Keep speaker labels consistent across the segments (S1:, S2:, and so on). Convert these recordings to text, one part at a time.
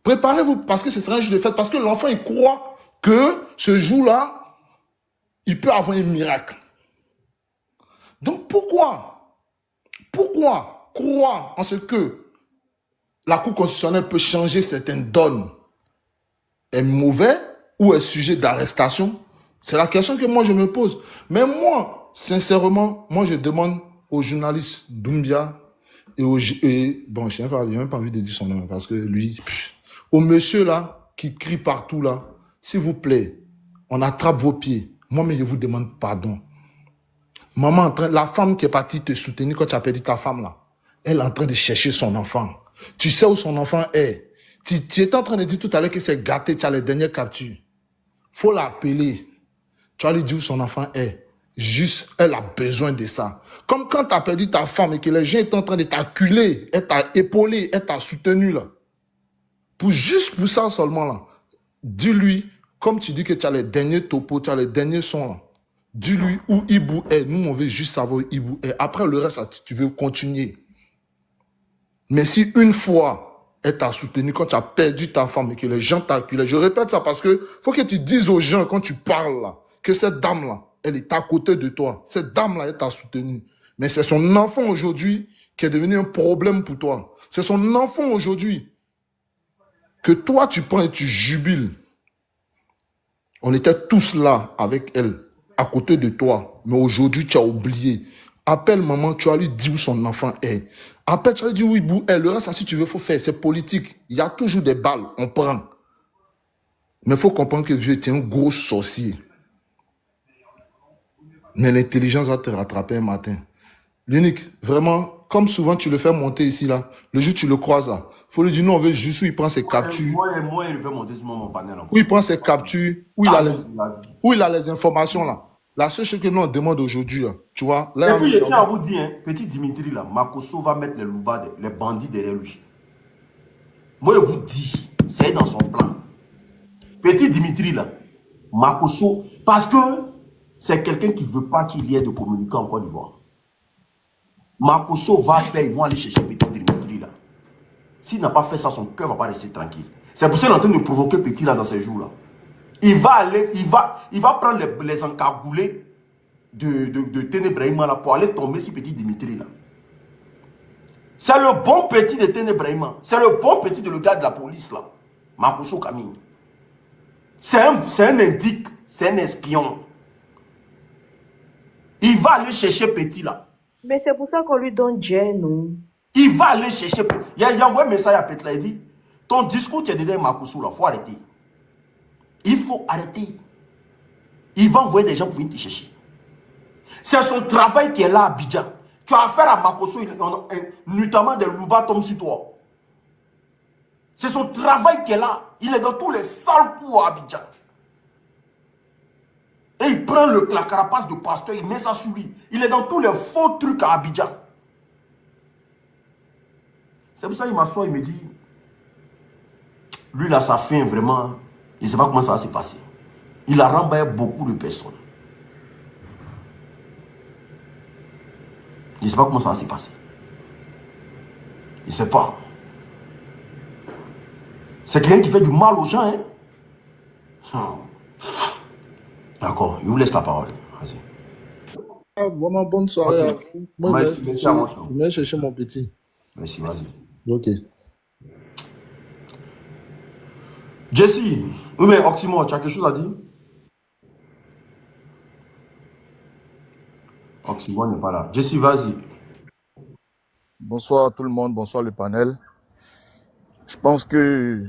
S1: Préparez-vous parce que ce sera un jour de fête. Parce que l'enfant, il croit que ce jour-là, il peut avoir un miracle. Donc pourquoi croire en ce que la Cour constitutionnelle peut changer certaines donnes est mauvais ou est sujet d'arrestation? C'est la question que moi je me pose. Mais moi, sincèrement, moi je demande aux journalistes Doumbia et bon, je n'ai même pas envie de dire son nom parce que lui, au monsieur là qui crie partout là, s'il vous plaît, on attrape vos pieds. Moi, mais je vous demande pardon. Maman, la femme qui est partie te soutenir quand tu as perdu ta femme là, elle est en train de chercher son enfant. Tu sais où son enfant est. Tu étais en train de dire tout à l'heure que c'est gâté, tu as les dernières captures. Faut l'appeler. Tu vas lui dire où son enfant est. Juste, elle a besoin de ça. Comme quand tu as perdu ta femme et que les gens étaient en train de t'acculer, elle t'a épaulé, elle t'a soutenu là. Juste pour ça seulement là. Dis-lui, comme tu dis que tu as les derniers topos, tu as les derniers sons là. Dis-lui où Ibou est. Nous, on veut juste savoir où Ibou est. Après, le reste, tu veux continuer. Mais si une fois, elle t'a soutenu quand tu as perdu ta femme et que les gens t'acculaient, je répète ça parce que faut que tu dises aux gens quand tu parles là, que cette dame-là, elle est à côté de toi. Cette dame-là, elle t'a soutenu. Mais c'est son enfant aujourd'hui qui est devenu un problème pour toi. C'est son enfant aujourd'hui que toi, tu prends et tu jubiles. On était tous là avec elle, à côté de toi. Mais aujourd'hui, tu as oublié. Appelle maman, tu vas lui dire où son enfant est. Appelle, tu vas lui dire où il est. Le reste, ça, si tu veux, il faut faire. C'est politique. Il y a toujours des balles. On prend. Mais il faut comprendre que Dieu était un gros sorcier. Mais l'intelligence va te rattraper un matin. L'unique, vraiment, comme souvent tu le fais monter ici, là, le jour où tu le croises, là, il faut lui dire, nous, on veut juste où il prend ses captures.
S2: Moi, il veut monter sur mon panel.
S1: Où il prend ses captures, où il a les informations, là. La seule chose que nous, on demande aujourd'hui, tu vois. Là,
S2: et puis, je tiens à vous dire, hein, petit Dimitri, là, Makosso va mettre les loupas, les bandits derrière lui. Moi, je vous dis, c'est dans son plan. Petit Dimitri, là, Makosso, parce que c'est quelqu'un qui ne veut pas qu'il y ait de communicants en Côte d'Ivoire. Makosso va faire, ils vont aller chercher Petit Dimitri, là. S'il n'a pas fait ça, son cœur ne va pas rester tranquille. C'est pour ça qu'il est en train de provoquer Petit, là, dans ces jours-là. Il va aller, il va prendre les encargoulés de Ténébrahima là pour aller tomber sur Petit Dimitri là. C'est le bon petit de Ténébrahima. C'est le bon petit de le gars de la police là. Makosso Kamini. C'est un indique, c'est un espion. Il va aller chercher Petit là.
S3: Mais c'est pour ça qu'on lui donne Jen, non?
S2: Il va aller chercher Petit. Il a envoyé un message à Petit là, il dit, ton discours tu es dedans Makosso là, il faut arrêter. Il faut arrêter. Il va envoyer des gens pour venir te chercher. C'est son travail qui est là à Abidjan. Tu as affaire à Makosso, notamment des loupas tombent sur toi. C'est son travail qui est là. Il est dans tous les sales coups à Abidjan. Et il prend la carapace de pasteur, il met ça sur lui. Il est dans tous les faux trucs à Abidjan. C'est pour ça qu'il m'assoit, il me dit, lui là, ça fait vraiment, il ne sait pas comment ça va se passer. Il a renvoyé beaucoup de personnes. Il ne sait pas comment ça va se passer. Il ne sait pas. C'est quelqu'un qui fait du mal aux gens. Hein? D'accord, je vous laisse la parole. Vas-y.
S1: Ah, vraiment bonne soirée.
S2: Okay. Moi,
S1: je vais chercher mon petit.
S2: Merci, vas-y.
S1: Ok.
S2: Jesse, oui, mais Oxymore, tu as quelque chose à dire? Oxymore n'est pas là. Jesse, vas-y.
S4: Bonsoir à tout le monde, bonsoir le panel. Je pense que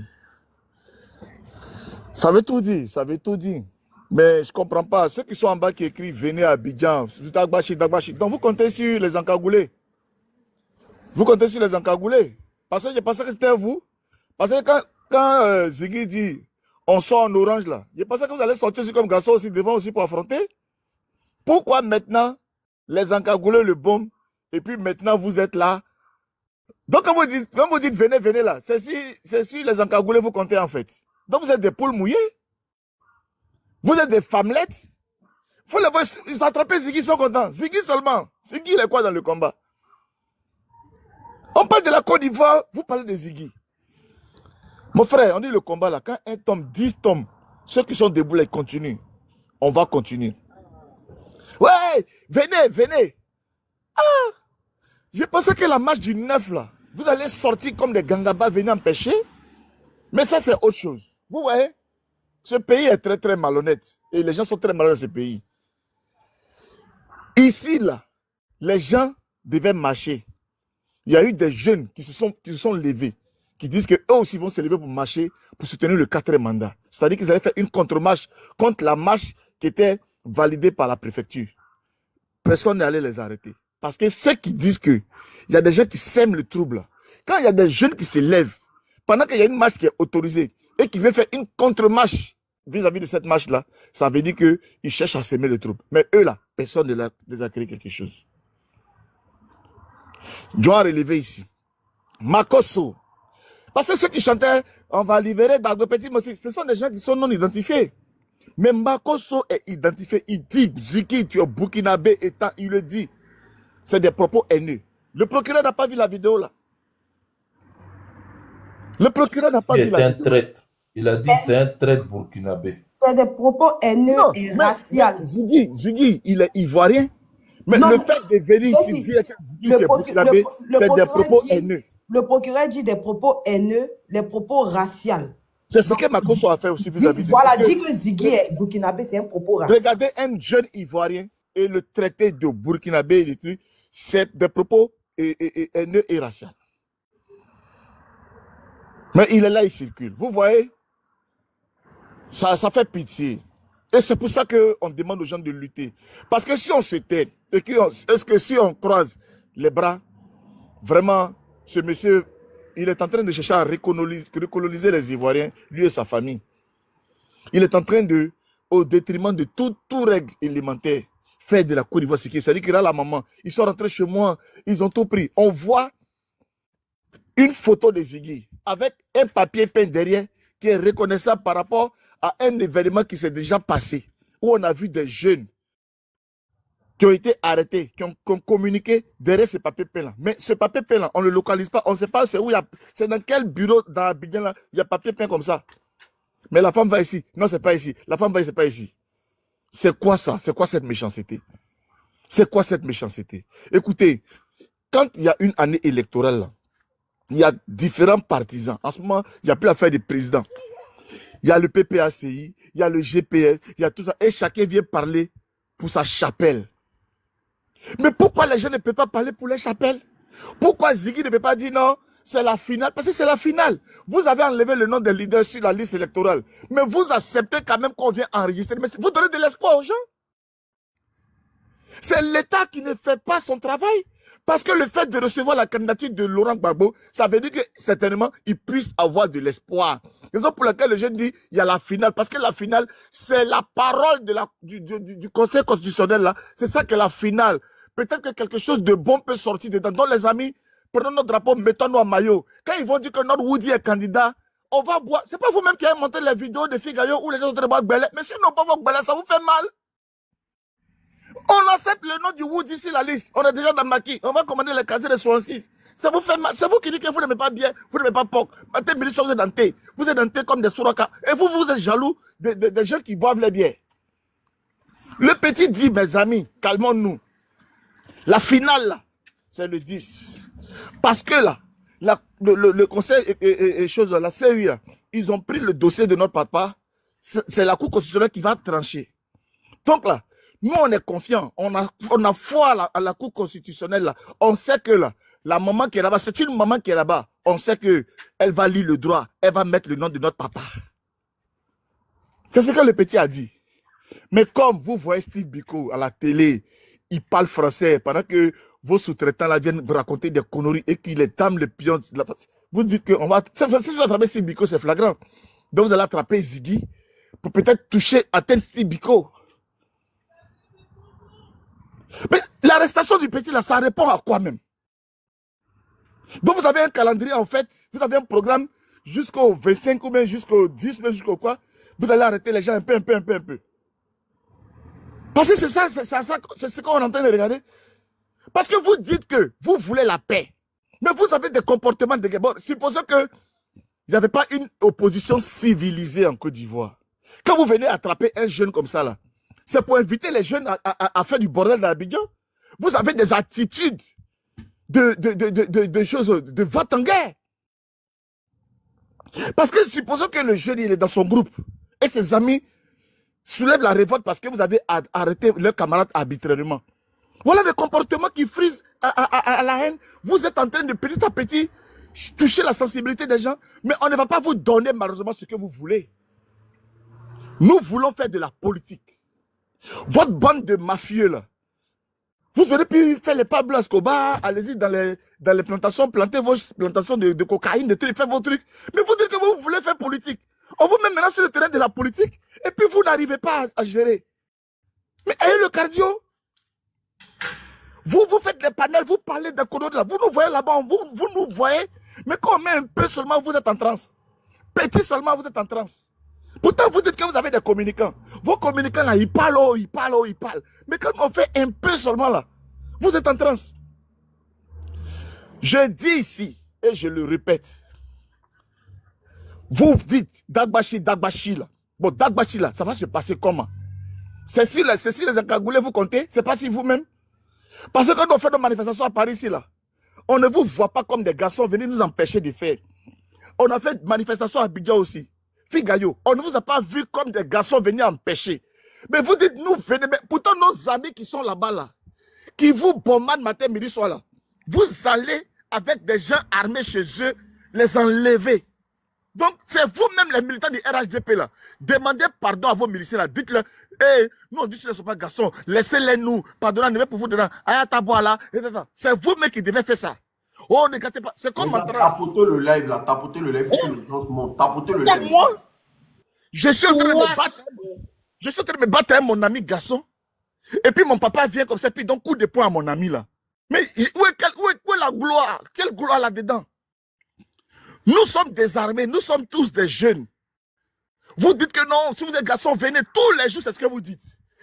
S4: ça veut tout dire, ça veut tout dire. Mais je ne comprends pas. Ceux qui sont en bas qui écrivent venez à Abidjan, Dagbachi. Donc vous comptez sur les encagoulés. Vous comptez sur les encagoulés. Parce que je pensais que c'était vous. Parce que quand Ziggy dit on sort en orange là, je pensais que vous allez sortir aussi comme garçon aussi devant aussi pour affronter. Pourquoi maintenant les encagoulés le bombent et puis maintenant vous êtes là? Donc quand vous dites venez, venez là, c'est si les encagoulés vous comptez en fait. Donc vous êtes des poules mouillées. Vous êtes des femmelettes. Faut les voir, ils sont attrapés, Ziggy, ils sont contents. Ziggy seulement. Ziggy, il est quoi dans le combat? On parle de la Côte d'Ivoire, vous parlez de Ziggy. Mon frère, on dit le combat là, quand un tombe, 10 tombent, ceux qui sont debout, ils continuent. On va continuer. Ouais, venez, venez. Je pensais que la marche du 9 là, vous allez sortir comme des gangabas, venir empêcher. Mais ça, c'est autre chose. Vous voyez, ce pays est très, très malhonnête. Et les gens sont très malhonnêtes dans ce pays. Ici, là, les gens devaient marcher. Il y a eu des jeunes qui se sont levés, qui disent qu'eux aussi vont se lever pour marcher, pour soutenir le 4e mandat. C'est-à-dire qu'ils allaient faire une contre-marche contre la marche qui était validée par la préfecture. Personne n'est allé les arrêter. Parce que ceux qui disent qu'il y a des gens qui sèment le trouble, quand il y a des jeunes qui se lèvent, pendant qu'il y a une marche qui est autorisée et qui veut faire une contre-marche vis-à-vis de cette marche-là, ça veut dire qu'ils cherchent à s'aimer le trouble. Mais eux, là, personne ne les a créé quelque chose. Je dois relever ici. Makosso. Parce que ceux qui chantaient, on va libérer Gbagbo Petit Mossi, ce sont des gens qui sont non identifiés. Mais Makosso est identifié. Il dit, Ziki, tu es burkinabé, étant, il le dit. C'est des propos haineux. Le procureur n'a pas vu la vidéo là. Le procureur n'a pas vu la vidéo.
S5: C'est un traître. Il a dit c'est un traître burkinabé.
S3: C'est des propos haineux et raciaux.
S4: Ziggy, il est ivoirien. Mais non, le fait de venir ici dire que Ziggy est burkinabé, c'est des propos haineux.
S3: Le procureur dit des propos haineux, les propos raciaux.
S4: C'est ce que Makosso a fait aussi vis-à-vis de
S3: voilà, dit que Ziggy est burkinabé, c'est un propos racial.
S4: Regardez un jeune ivoirien et le traité de burkinabé, c'est des propos haineux et raciaux. Mais il est là, il circule. Vous voyez, ça fait pitié. Et c'est pour ça qu'on demande aux gens de lutter. Parce que si on se tait, est-ce que si on croise les bras, vraiment, ce monsieur, il est en train de chercher à recoloniser les Ivoiriens, lui et sa famille. Il est en train de, au détriment de toute règle élémentaire, faire de la Côte d'Ivoire ce qui est. C'est-à-dire que là, la maman, ils sont rentrés chez moi, ils ont tout pris. On voit une photo de Ziggy avec un papier peint derrière qui est reconnaissable par rapport à un événement qui s'est déjà passé, où on a vu des jeunes qui ont été arrêtés, qui ont communiqué derrière ce papier peint-là. Mais ce papier peint-là, on ne le localise pas, on ne sait pas c'est où il y a, c'est dans quel bureau dans Abidjan là, il y a papier peint comme ça. Mais la femme va ici. Non, c'est pas ici. La femme va ici, c'est pas ici. C'est quoi ça? C'est quoi cette méchanceté? C'est quoi cette méchanceté? Écoutez, quand il y a une année électorale là, il y a différents partisans. En ce moment, il n'y a plus l'affaire des présidents. Il y a le PPACI, il y a le GPS, il y a tout ça. Et chacun vient parler pour sa chapelle. Mais pourquoi les gens ne peuvent pas parler pour les chapelles? Pourquoi Ziggy ne peut pas dire non, c'est la finale? Parce que c'est la finale. Vous avez enlevé le nom des leaders sur la liste électorale. Mais vous acceptez quand même qu'on vient enregistrer. Mais vous donnez de l'espoir aux gens. C'est l'État qui ne fait pas son travail. Parce que le fait de recevoir la candidature de Laurent Gbagbo, ça veut dire que certainement, il puisse avoir de l'espoir. Raison pour laquelle le jeune dit, il y a la finale. Parce que la finale, c'est la parole de du Conseil constitutionnel là. C'est ça que la finale. Peut-être que quelque chose de bon peut sortir dedans. Donc les amis, prenons notre drapeau, mettons-nous en maillot. Quand ils vont dire que notre Woody est candidat, on va boire. C'est pas vous-même qui avez monté les vidéos de Figaro où les gens sont en train de boire Gbelé. Mais si nous pas boire Gbelé, ça vous fait mal. On accepte le nom du Woody sur la liste. On est déjà dans Maki. On va commander les casiers de 66. Ça vous fait mal. C'est vous qui dites que vous n'aimez pas bien, vous n'aimez pas porc. Vous êtes dans thé. Vous êtes dans thé comme des souraka. Et vous êtes jaloux des gens qui boivent les bières. Le petit dit, mes amis, calmons-nous. La finale, là, c'est le 10. Parce que là, le conseil et choses, la CEI, ils ont pris le dossier de notre papa. C'est la Cour constitutionnelle qui va trancher. Donc là, nous, on est confiants. On a foi à la Cour constitutionnelle. Là. On sait que là, la maman qui est là-bas, c'est une maman qui est là-bas. On sait qu'elle va lire le droit. Elle va mettre le nom de notre papa. C'est ce que le petit a dit. Mais comme vous voyez Steve Biko à la télé, il parle français pendant que vos sous-traitants là viennent vous raconter des conneries et qu'il est le pion. Vous dites qu'on va... Si vous attrapez Steve Biko, c'est flagrant. Donc vous allez attraper Ziggy pour peut-être toucher, atteindre Steve Biko. Mais l'arrestation du petit, là, ça répond à quoi même? Donc vous avez un calendrier, en fait, vous avez un programme jusqu'au 25 ou bien jusqu'au 10, même jusqu'au quoi? Vous allez arrêter les gens un peu. Parce que c'est ça, c'est ce qu'on est en train de regarder. Parce que vous dites que vous voulez la paix. Mais vous avez des comportements de guerre. Bon, supposons que il n'y avait pas une opposition civilisée en Côte d'Ivoire. Quand vous venez attraper un jeune comme ça, là, c'est pour inviter les jeunes à faire du bordel dans Abidjan. Vous avez des attitudes de choses, de vente en guerre. Parce que supposons que le jeune, il est dans son groupe et ses amis soulèvent la révolte parce que vous avez arrêté leurs camarades arbitrairement. Voilà des comportements qui frisent à la haine. Vous êtes en train de petit à petit toucher la sensibilité des gens, mais on ne va pas vous donner malheureusement ce que vous voulez. Nous voulons faire de la politique. Votre bande de mafieux là, vous aurez pu faire les Pablo Escobar, allez-y dans les plantations, planter vos plantations de cocaïne, de trucs, faites vos trucs. Mais vous dites que vous voulez faire politique. On vous met maintenant sur le terrain de la politique et puis vous n'arrivez pas à gérer. Mais ayez le cardio. Vous faites des panels, vous parlez d'un codo de là. Vous nous voyez là-bas, vous nous voyez. Mais quand on met un peu seulement, vous êtes en transe. Petit seulement, vous êtes en transe. Pourtant, vous dites que vous avez des communicants. Vos communicants là, ils parlent. Mais quand on fait un peu seulement là, vous êtes en transe. Je dis ici, et je le répète, vous dites Dagbashi là. Bon, Dagbashi là, ça va se passer comment? C'est si les encagoulés vous comptez, c'est pas si vous-même. Parce que quand on fait nos manifestations à Paris ici là, on ne vous voit pas comme des garçons venir nous empêcher de faire. On a fait manifestation à Abidjan aussi. Figayo, on ne vous a pas vu comme des garçons venir empêcher. Mais vous dites, nous venez, mais pourtant nos amis qui sont là-bas là, qui vous bombardent matin, midi, soir là, vous allez avec des gens armés chez eux, les enlever. Donc, c'est vous-même les militants du RHDP là. Demandez pardon à vos miliciens là. Dites-leur, nous on dit que ce ne sont pas garçons, laissez-les nous, pardonnez-nous pour vous dedans. Ayatabois là, c'est vous-même qui devez faire ça. Oh, ne gâtez pas. C'est comme
S2: tapotez le live là, tapotez le live, il faut que les gens se montent. Tapotez le live.
S4: Moi, je suis en train de me battre. Je suis en train de me battre avec mon ami garçon. Et puis mon papa vient comme ça, puis il donne coup de poing à mon ami là. Mais où est la gloire? Quelle gloire là-dedans? Nous sommes désarmés, nous sommes tous des jeunes. Vous dites que non, si vous êtes garçon, venez tous les jours, c'est ce que vous dites.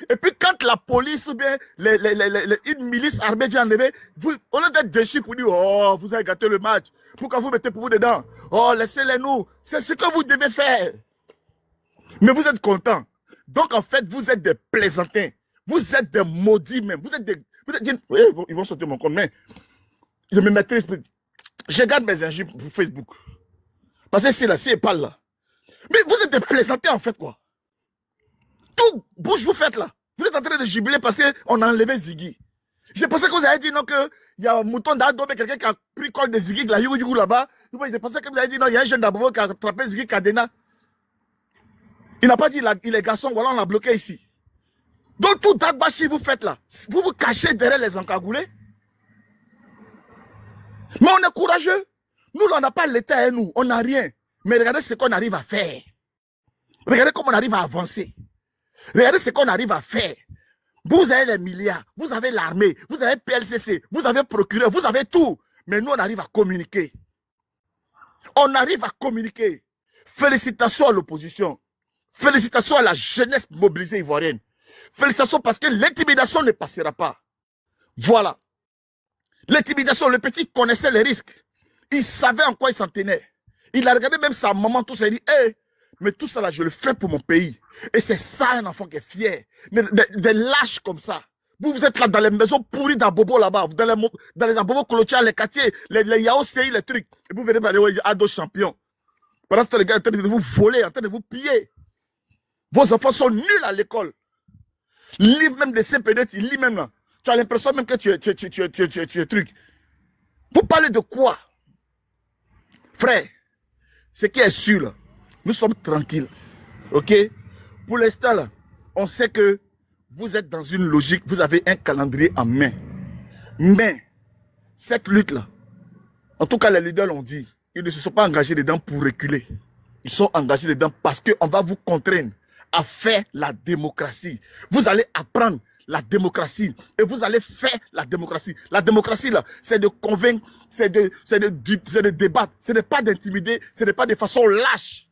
S4: Et puis quand la police ou bien une milice armée vient enlever, vous, au lieu d'être déçus pour dire, oh, vous avez gâté le match, pourquoi vous mettez pour vous dedans? Oh, laissez-les nous. C'est ce que vous devez faire. Mais vous êtes contents. Donc en fait, vous êtes des plaisantins. Vous êtes des maudits même. Vous êtes des... oui, ils vont sauter mon compte, mais je me mettrai... Je garde mes injures pour Facebook. Parce que c'est là, c'est pas là. Mais vous êtes des plaisantins en fait quoi. Tout bouge vous faites là. Vous êtes en train de jubiler parce qu'on a enlevé Ziggy. J'ai pensé que vous avez dit non, qu'il y a un mouton d'Ado, mais quelqu'un qui a pris col de Ziggy, là-bas. J'ai pensé que vous avez dit non, il y a un jeune d'Abobo qui a attrapé Ziggy Kadena. Il n'a pas dit il est garçon, voilà, on l'a bloqué ici. Donc tout Dagbashi vous faites là. Vous vous cachez derrière les encagoulés. Mais on est courageux. Nous, on n'a pas l'État à nous, on n'a rien. Mais regardez ce qu'on arrive à faire. Regardez comment on arrive à avancer. Regardez ce qu'on arrive à faire. Vous avez les milliards, vous avez l'armée, vous avez PLCC, vous avez procureur, vous avez tout. Mais nous, on arrive à communiquer. On arrive à communiquer. Félicitations à l'opposition. Félicitations à la jeunesse mobilisée ivoirienne. Félicitations parce que l'intimidation ne passera pas. Voilà. L'intimidation, le petit connaissait les risques. Il savait en quoi il s'en tenait. Il a regardé même sa maman, tout ça, il dit, hey, mais tout ça là, je le fais pour mon pays. Et c'est ça un enfant qui est fier. Des lâches comme ça. Vous êtes là dans les maisons pourries d'Abobo là-bas, dans les Abobo Colotial, les quartiers, les Yao CI, les trucs. Et vous venez parler à dos champions. Pendant ce temps, les gars sont en train de vous voler, en train de vous piller. Vos enfants sont nuls à l'école. Livre même des CPD, tu lis même là. Tu as l'impression même que tu es truc. Vous parlez de quoi? Frère, ce qui est sûr là, nous sommes tranquilles. Ok? Pour l'instant là, on sait que vous êtes dans une logique, vous avez un calendrier en main. Mais, cette lutte là, en tout cas les leaders l'ont dit, ils ne se sont pas engagés dedans pour reculer. Ils sont engagés dedans parce qu'on va vous contraindre à faire la démocratie. Vous allez apprendre la démocratie et vous allez faire la démocratie. La démocratie là, c'est de convaincre, c'est de débattre, ce n'est pas d'intimider, ce n'est pas de façon lâche.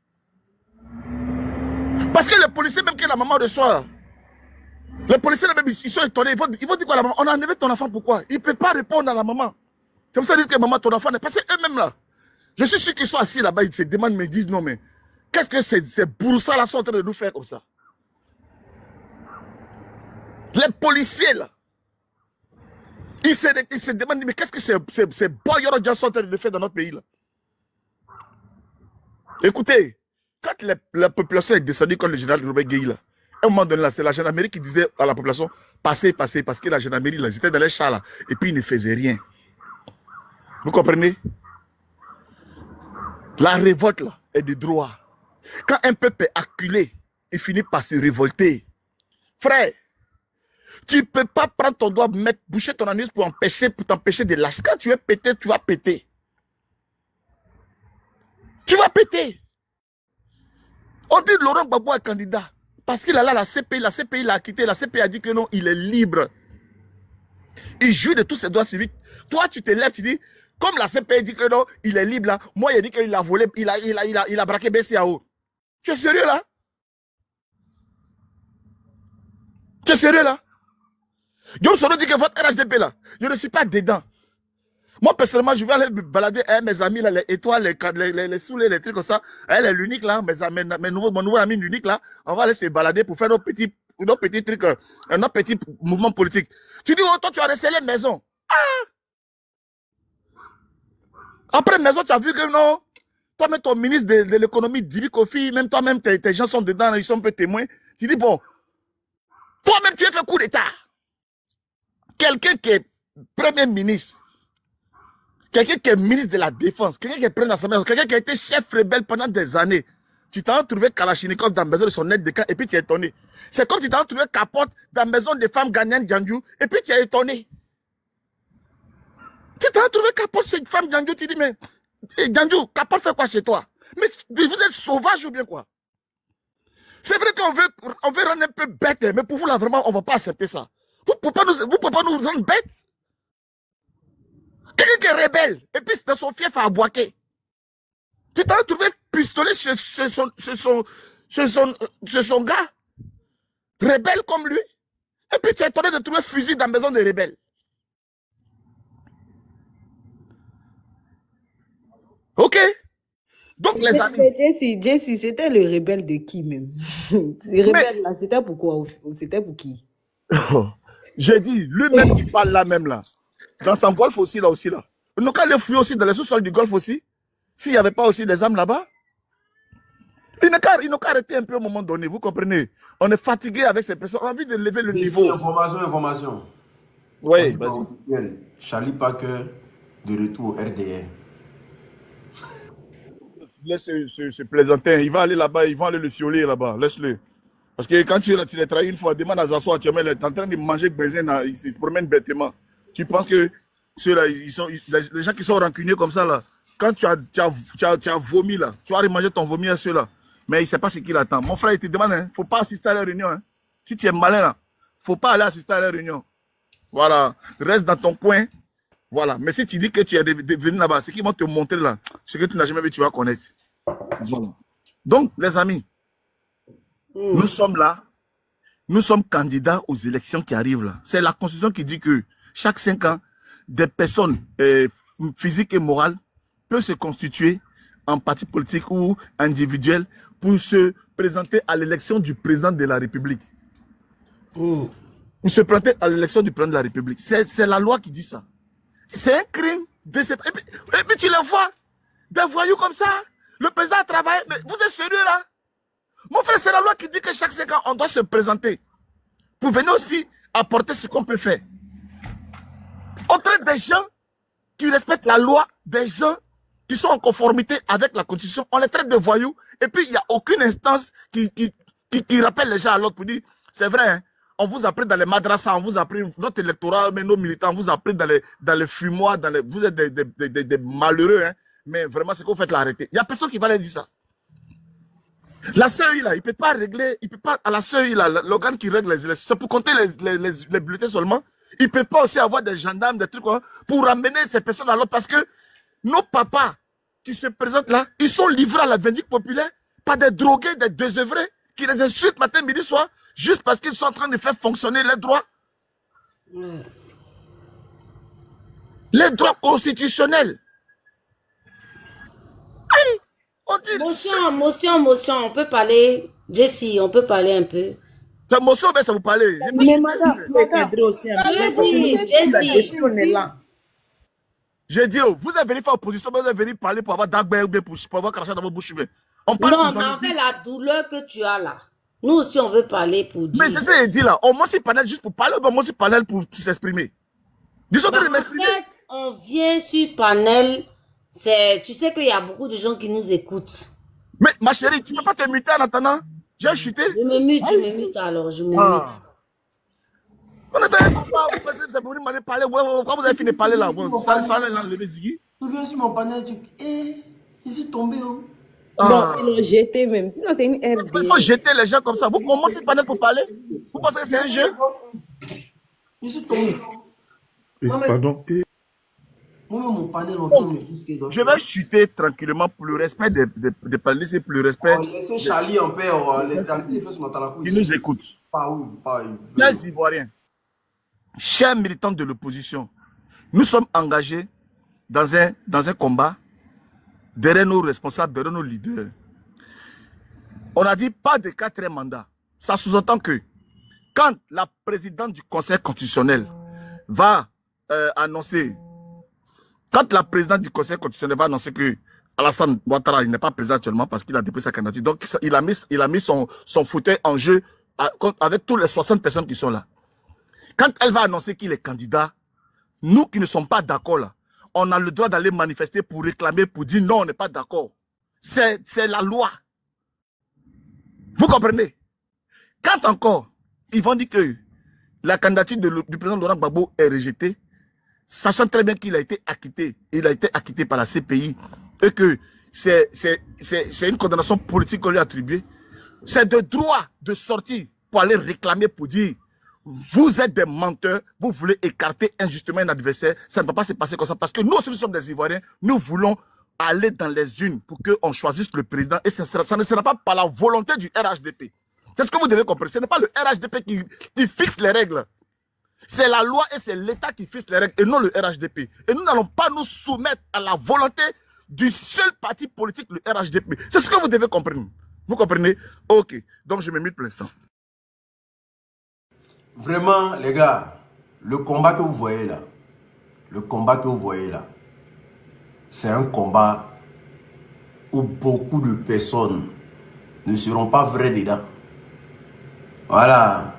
S4: Parce que les policiers, même que la maman reçoit, les policiers, même, ils sont étonnés. Ils vont dire quoi à la maman? On a enlevé ton enfant, pourquoi? Ils ne peuvent pas répondre à la maman. C'est pour ça qu'ils disent que maman, ton enfant n'est pas. C'est eux-mêmes là. Je suis sûr qu'ils sont assis là-bas, ils se demandent, mais ils disent non, mais qu'est-ce que ces bourgeois là sont en train de nous faire comme ça? Les policiers là, ils se demandent, mais qu'est-ce que ces boyards sont en train de faire dans notre pays là? Écoutez, quand la population est descendue comme le général Robert Gueye là, à un moment donné là, c'est la gendarmerie qui disait à la population, passez, passez, parce que la gendarmerie là, ils étaient dans les chars là, et puis ils ne faisaient rien. Vous comprenez? La révolte là est de droit. Quand un peuple est acculé, il finit par se révolter. Frère, tu ne peux pas prendre ton doigt, boucher ton anus pour t'empêcher de lâcher. Quand tu es pété, tu vas péter. Tu vas péter. On dit Laurent Gbagbo est candidat. Parce qu'il a là la CPI l'a quitté. La CPI a dit que non, il est libre. Il jouit de tous ses droits civiques. Toi, tu te lèves, tu dis, comme la CPI dit que non, il est libre là. Moi, il a dit qu'il a volé, il a braqué BCAO. Tu es sérieux là? Tu es sérieux là? Guillaume Soro dit que votre RHDP là, je ne suis pas dedans. Moi, personnellement, je vais aller me balader avec mes amis, là, les étoiles, les soulets, les trucs comme ça. Elle est l'unique, là, mon nouveau ami l'unique, là. On va aller se balader pour faire nos petits trucs, nos petits mouvements politiques. Tu dis, oh, toi, tu as resté les maisons. Ah! Après maison, tu as vu que non. Toi-même, ton ministre de l'économie, Dibi Kofi, même toi-même, tes gens sont dedans, ils sont un peu témoins. Tu dis, bon, toi-même, tu as fait coup d'État. Quelqu'un qui est premier ministre, quelqu'un qui est ministre de la Défense, quelqu'un qui est président de l'Assemblée, quelqu'un qui a été chef rebelle pendant des années, tu t'as trouvé Kalachnikov dans la maison de son aide de camp et puis tu es étonné. C'est comme si tu t'as trouvé Capote dans la maison des femmes ghanéennes Djandjou et puis tu es étonné. Tu t'as trouvé Capote chez une femme Djandjou, tu dis, mais Djandjou, Capote fait quoi chez toi? Mais vous êtes sauvage ou bien quoi? C'est vrai qu'on veut rendre un peu bête, mais pour vous là, vraiment, on ne va pas accepter ça. Vous ne pouvez pas nous rendre bêtes. Quelqu'un qui est rebelle, et puis dans son fief à Abouaké. Tu t'as trouvé pistolet chez son gars, rebelle comme lui, et puis tu es étonné de trouver fusil dans la maison des rebelles. Ok? Donc les amis.
S3: Jesse, c'était le rebelle de qui même? Le rebelle là, c'était pourquoi? C'était pour qui?
S4: J'ai dit, lui-même qui parle là même là. Dans son golf aussi là. Nous quand les fouiller aussi dans les sous-sols du golf aussi, s'il n'y avait pas aussi des armes là-bas, il n'a qu'à arrêter un peu au moment donné, vous comprenez? On est fatigué avec ces personnes, on a envie de lever le niveau.
S2: Information.
S4: Oui, vas-y.
S2: Charlie Parker de retour au RDR.
S4: Laisse se plaisanter, il va aller là-bas, ils vont aller le fioler là-bas, laisse-le. Parce que quand tu l'as trahi une fois, demande à Zassoua, tu es en train de manger benzène, il se promène bêtement. Tu penses que ceux-là, les gens qui sont rancuniers comme ça, là, quand tu as vomi, là, tu vas aller manger ton vomi à ceux-là. Mais il ne sait pas ce qu'il attend. Mon frère, il te demande, il ne faut pas assister à la réunion. Hein. Si tu es malin, là, il ne faut pas aller assister à la réunion. Voilà. Reste dans ton coin. Voilà. Mais si tu dis que tu es venu là-bas, c'est qu'ils vont te montrer, là, ce que tu n'as jamais vu, tu vas connaître. Voilà. Donc, les amis, nous sommes là. Nous sommes candidats aux élections qui arrivent là. C'est la Constitution qui dit que chaque 5 ans, des personnes physiques et morales peuvent se constituer en parti politique ou individuel pour se présenter à l'élection du président de la République. Pour se présenter à l'élection du président de la République. C'est la loi qui dit ça. C'est un crime. Et puis tu les vois, des voyous comme ça. Le président a travaillé. Mais vous êtes sérieux là? Mon frère, c'est la loi qui dit que chaque 5 ans, on doit se présenter pour venir aussi apporter ce qu'on peut faire. On traite des gens qui respectent la loi, des gens qui sont en conformité avec la Constitution, on les traite de voyous, et puis il n'y a aucune instance qui rappelle les gens à l'autre pour dire, c'est vrai, hein, on vous a pris dans les madrasas, on vous a pris notre électorat, mais nos militants, on vous a pris dans les fumoirs, vous êtes des malheureux, hein, mais vraiment, ce que vous faites, l'arrêter. Il n'y a personne qui va leur dire ça. La CEI, là, il ne peut pas régler, à la CEI, là, l'organe qui règle les élections, c'est pour compter les bulletins seulement. Il ne peut pas aussi avoir des gendarmes, des trucs, hein, pour ramener ces personnes à l'autre, parce que nos papas qui se présentent là, ils sont livrés à la vindicte populaire par des drogués, des désœuvrés, qui les insultent matin, midi, soir, juste parce qu'ils sont en train de faire fonctionner les droits. Les droits constitutionnels. On dit...
S6: Motion, on peut parler. Jessie, on peut parler un peu.
S4: C'est motion, mais ça vous parlez.
S3: Mais madame,
S6: Jessie.
S4: J'ai dit, oh, vous êtes venu faire opposition, mais vous êtes venu parler pour avoir Dagbe ou bien pour avoir craché dans votre bouche. On parle
S6: Non, mais en fait, la douleur que tu as là, nous aussi, on veut parler pour dire.
S4: Mais c'est ça qu'il dit là. On monte sur panel juste pour parler, ou on monte sur panel pour s'exprimer. Disons de m'exprimer.
S6: En fait, on vient sur panel. Tu sais qu'il y a beaucoup de gens qui nous écoutent.
S4: Mais ma chérie, tu ne peux pas te muter en attendant. J'ai chuté.
S6: Je me mute alors, je me mute.
S4: On est dans un combat, vous pensez que c'est pour nous parler. Quand vous avez fini de parler là, ça allait l'enlever, Ziggy.
S2: Tu viens sur mon panel, tu dis, je suis tombé.
S3: Non, ils l'ont jeté même. Sinon, c'est une RD.
S4: Il faut jeter les gens comme ça. Vous commencez le panel pour parler. Vous pensez que c'est un jeu?
S2: Je suis tombé.
S4: Pardon.
S2: Moi, mon panel, on tourne tout ce qui est dans.
S4: Je vais chuter tranquillement pour le respect des panélistes, pour le respect.
S2: Laissez Charlie en paix. Les fait son talacou.
S4: Qui nous écoute.
S2: Pas où, pas où.
S4: Les Ivoiriens, chers militants de l'opposition, nous sommes engagés dans un combat derrière nos responsables, derrière nos leaders. On a dit pas de 4e mandat. Ça sous-entend que quand la présidente du Conseil constitutionnel va annoncer, quand la présidente du Conseil constitutionnel va annoncer que Alassane Ouattara n'est pas président actuellement parce qu'il a déposé sa candidature, donc il a mis son fauteuil en jeu avec tous les 60 personnes qui sont là. Quand elle va annoncer qu'il est candidat, nous qui ne sommes pas d'accord là, on a le droit d'aller manifester pour réclamer, pour dire non, on n'est pas d'accord. C'est la loi. Vous comprenez? Quand encore, ils vont dire que la candidature du président Laurent Gbagbo est rejetée, sachant très bien qu'il a été acquitté, par la CPI, et que c'est une condamnation politique qu'on lui a attribuée, c'est de droit de sortir pour aller réclamer, pour dire vous êtes des menteurs, vous voulez écarter injustement un adversaire, ça ne va pas se passer comme ça, parce que nous aussi nous sommes des Ivoiriens, nous voulons aller dans les urnes pour qu'on choisisse le président, et ça ne sera pas par la volonté du RHDP. C'est ce que vous devez comprendre, ce n'est pas le RHDP qui fixe les règles. C'est la loi et c'est l'État qui fixe les règles et non le RHDP. Et nous n'allons pas nous soumettre à la volonté du seul parti politique, le RHDP. C'est ce que vous devez comprendre. Vous comprenez? Ok. Donc je me mute pour l'instant.
S2: Vraiment, les gars, le combat que vous voyez là, c'est un combat où beaucoup de personnes ne seront pas vraies dedans. Voilà.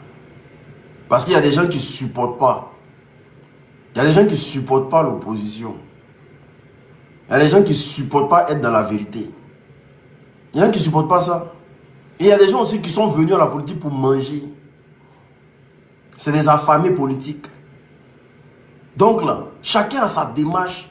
S2: Parce qu'il y a des gens qui ne supportent pas. Il y a des gens qui ne supportent pas l'opposition. Il y a des gens qui ne supportent pas être dans la vérité. Il y a des gens qui ne supportent pas ça. Et il y a des gens aussi qui sont venus à la politique pour manger. C'est des affamés politiques. Donc là, chacun a sa démarche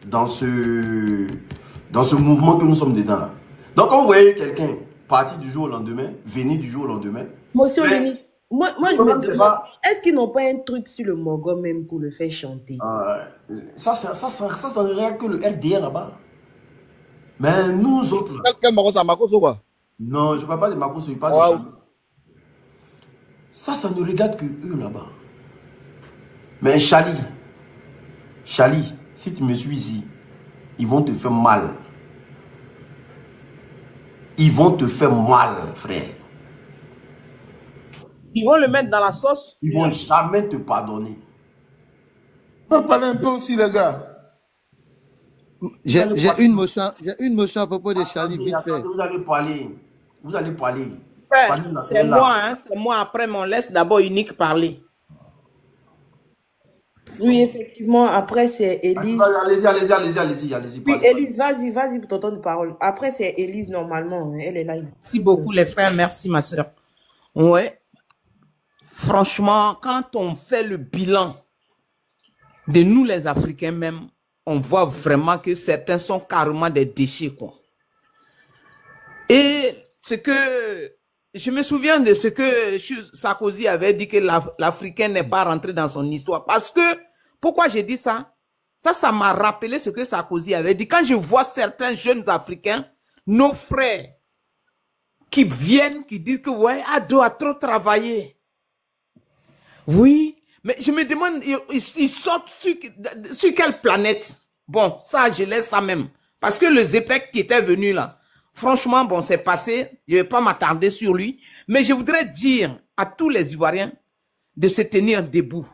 S2: dans ce mouvement que nous sommes dedans là. Donc quand vous voyez quelqu'un parti du jour au lendemain, venir du jour au lendemain.
S3: Motion Béni. Moi, je me demande, est-ce qu'ils n'ont pas un truc sur le Mogo même pour le faire chanter?
S2: Ça ne regarde que le LDR là-bas. Mais nous autres là.
S4: Quel Makoso, c'est Makoso quoi?
S2: Non, je ne parle pas de Makoso, je parle de ça ne regarde que eux là-bas. Mais Charlie, si tu me suis ici, ils vont te faire mal. Ils vont te faire mal, frère.
S7: Ils vont le mettre dans la sauce.
S2: Ils vont jamais te pardonner.
S1: On peut parler un peu aussi, les gars.
S8: J'ai une motion à propos de Charlie, vite fait.
S2: Vous allez parler.
S7: C'est moi, hein, c'est moi. Après, on laisse d'abord Unique parler.
S3: Oui, effectivement. Après, c'est Élise.
S2: Allez-y.
S3: Puis Élise, vas-y pour ton temps de parole. Après, c'est Élise normalement. Elle est là.
S7: Merci beaucoup, les frères. Merci, ma soeur. Ouais. Franchement, quand on fait le bilan de nous, les Africains même, on voit vraiment que certains sont carrément des déchets, quoi. Et je me souviens de ce que Sarkozy avait dit, que l'Africain n'est pas rentré dans son histoire. Parce que, pourquoi j'ai dit ça? Ça m'a rappelé ce que Sarkozy avait dit. Quand je vois certains jeunes Africains, nos frères, qui viennent, qui disent que, ouais, Ado a trop travaillé. Oui, mais je me demande, ils sortent sur quelle planète? Bon, ça, je laisse ça même. Parce que le ZPEC qui était venu là, Franchement, bon, c'est passé. Je ne vais pas m'attarder sur lui. Mais je voudrais dire à tous les Ivoiriens de se tenir debout.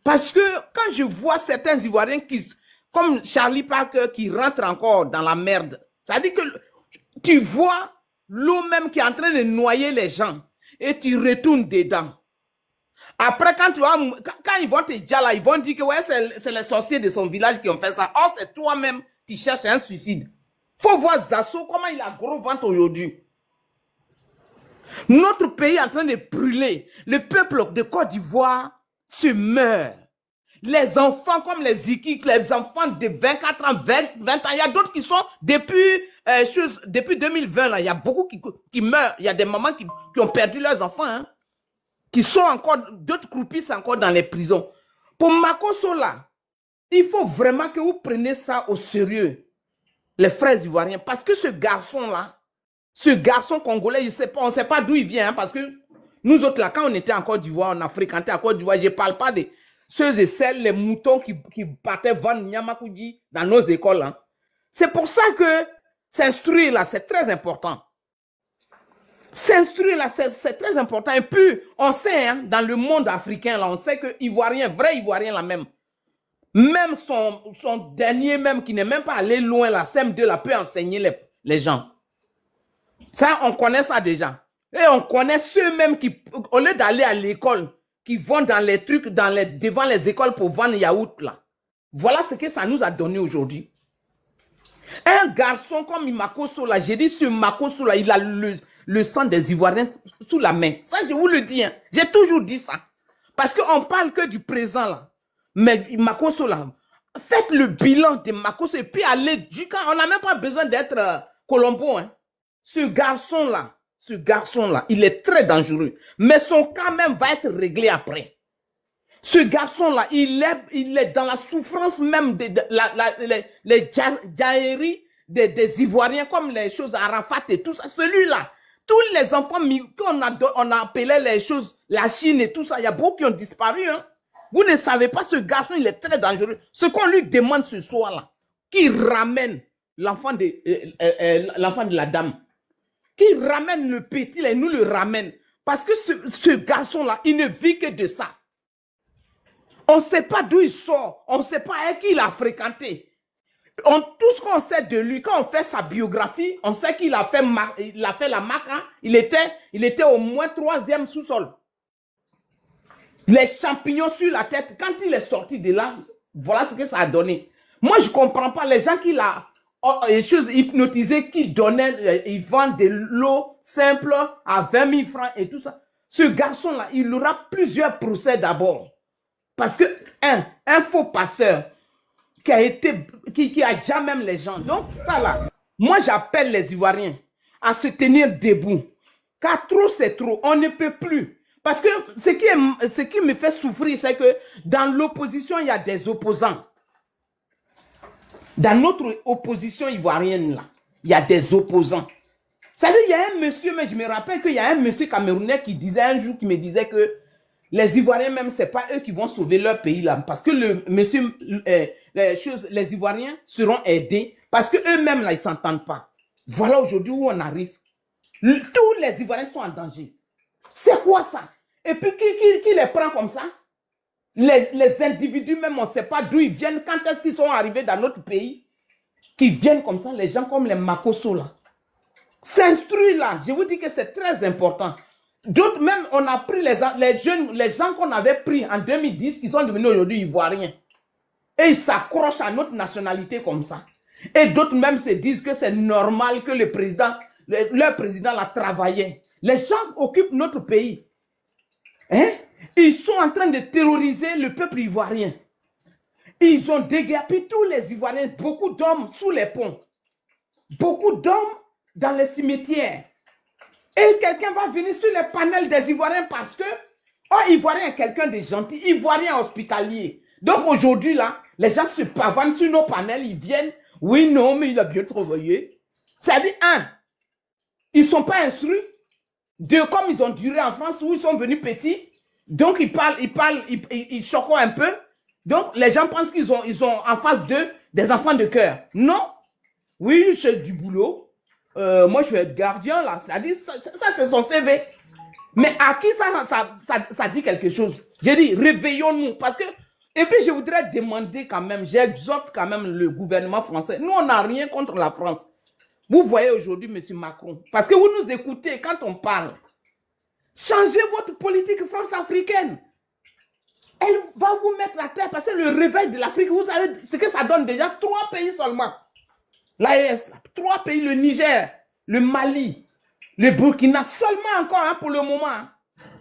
S7: Parce que quand je vois certains Ivoiriens qui, comme Charlie Parker, qui rentrent encore dans la merde, ça veut dire que tu vois l'eau même qui est en train de noyer les gens et tu retournes dedans. Après, quand ils vont te dire là, ils vont dire que ouais, c'est les sorciers de son village qui ont fait ça. Or, c'est toi-même qui cherches un suicide. Faut voir Zasso, comment il a gros ventre aujourd'hui. Notre pays est en train de brûler. Le peuple de Côte d'Ivoire se meurt. Les enfants comme les Zikik, les enfants de 24 ans, 20 ans, il y a d'autres qui sont depuis 2020, là, il y a beaucoup qui meurent. Il y a des mamans qui ont perdu leurs enfants, hein, qui sont encore, d'autres croupissent encore dans les prisons. Pour Makosso, là, il faut vraiment que vous preniez ça au sérieux, les frères ivoiriens, parce que ce garçon-là, ce garçon congolais, on ne sait pas d'où il vient, hein, parce que nous autres, là, quand on était en Côte d'Ivoire, on a fréquenté en Côte d'Ivoire, je ne parle pas de ceux et celles, les moutons qui partaient vendre Nyamakoudi dans nos écoles. Hein. C'est pour ça que s'instruire là, c'est très important. S'instruire là, c'est très important. Et puis, on sait, hein, dans le monde africain, là, on sait que Ivoirien, vrai Ivoirien là même son dernier même, qui n'est même pas allé loin, la CM2, là, peut enseigner les gens. Ça, on connaît ça déjà. Et on connaît ceux-mêmes qui, au lieu d'aller à l'école, qui vont dans les trucs, devant les écoles pour vendre yaourt là. Voilà ce que ça nous a donné aujourd'hui. Un garçon comme Makosso là, j'ai dit ce Makosso là, il a le sang des Ivoiriens sous la main. Ça, je vous le dis. Hein. J'ai toujours dit ça. Parce qu'on parle que du présent là. Mais Makosso là, faites le bilan de Makosso et puis allez du camp. On n'a même pas besoin d'être Colombo. Hein. Ce garçon-là, il est très dangereux. Mais son cas même va être réglé après. Ce garçon-là, il est dans la souffrance même les jailleries des Ivoiriens, comme les choses Arafat et tout ça. Celui-là, tous les enfants qu'on a appelé les choses, la Chine et tout ça, il y a beaucoup qui ont disparu. Hein. Vous ne savez pas, ce garçon, il est très dangereux. Ce qu'on lui demande ce soir-là, qu'il ramène l'enfant de la dame, qui ramène le petit, là, et nous le ramène. Parce que ce garçon-là, il ne vit que de ça. On ne sait pas d'où il sort. On ne sait pas avec qui il a fréquenté. Tout ce qu'on sait de lui, quand on fait sa biographie, on sait qu'il a fait la marque. Hein. Il était au moins 3e sous-sol. Les champignons sur la tête. Quand il est sorti de là, voilà ce que ça a donné. Moi, je ne comprends pas les gens qui l'ont... les choses hypnotisées qu'ils donnaient, ils vendent de l'eau simple à 20 000 francs et tout ça. Ce garçon-là, il aura plusieurs procès d'abord. Parce que, un faux pasteur qui a déjà même les gens. Donc, ça là, moi j'appelle les Ivoiriens à se tenir debout. Car trop c'est trop, on ne peut plus. Parce que ce qui me fait souffrir, c'est que dans l'opposition, il y a des opposants. Dans notre opposition ivoirienne, là, il y a des opposants. Ça veut dire, il y a un monsieur, mais je me rappelle qu'il y a un monsieur camerounais qui disait un jour, qui me disait que les Ivoiriens même, ce n'est pas eux qui vont sauver leur pays là. Parce que les Ivoiriens seront aidés parce qu'eux-mêmes là, ils ne s'entendent pas. Voilà aujourd'hui où on arrive. Tous les Ivoiriens sont en danger. C'est quoi ça? Et puis qui les prend comme ça? Les individus même, on ne sait pas d'où ils viennent, quand est-ce qu'ils sont arrivés dans notre pays, qui viennent comme ça, les gens comme les Makosso là. S'instruire là, je vous dis que c'est très important. D'autres même, on a pris les gens qu'on avait pris en 2010, qui sont devenus aujourd'hui Ivoiriens. Et ils s'accrochent à notre nationalité comme ça. Et d'autres même se disent que c'est normal que leur président l'a travaillé. Les gens occupent notre pays. Hein? Ils sont en train de terroriser le peuple ivoirien. Ils ont déguerpi tous les Ivoiriens, beaucoup d'hommes sous les ponts. Beaucoup d'hommes dans les cimetières. Et quelqu'un va venir sur les panels des Ivoiriens parce que, Ivoirien est quelqu'un de gentil, Ivoirien hospitalier. Donc aujourd'hui, là, les gens se pavanent sur nos panels, ils viennent. Oui, non, mais il a bien travaillé. C'est-à-dire, ils ne sont pas instruits. Deux, comme ils ont duré en France, où ils sont venus petits. Donc, ils choquent un peu. Donc, les gens pensent qu'ils ont en face d'eux des enfants de cœur. Non. Oui, j'ai du boulot. moi je vais être gardien là. C'est-à-dire, ça c'est son CV. Mais à qui ça dit quelque chose? J'ai dit, réveillons-nous. Parce que, et puis je voudrais demander quand même, j'exhorte quand même le gouvernement français. Nous, on n'a rien contre la France. Vous voyez aujourd'hui M. Macron. Parce que vous nous écoutez quand on parle. Changez votre politique France-africaine. Elle va vous mettre à terre. Parce que le réveil de l'Afrique, vous savez ce que ça donne déjà? 3 pays seulement. L'AES, 3 pays, le Niger, le Mali, le Burkina, seulement encore hein, pour le moment. Hein.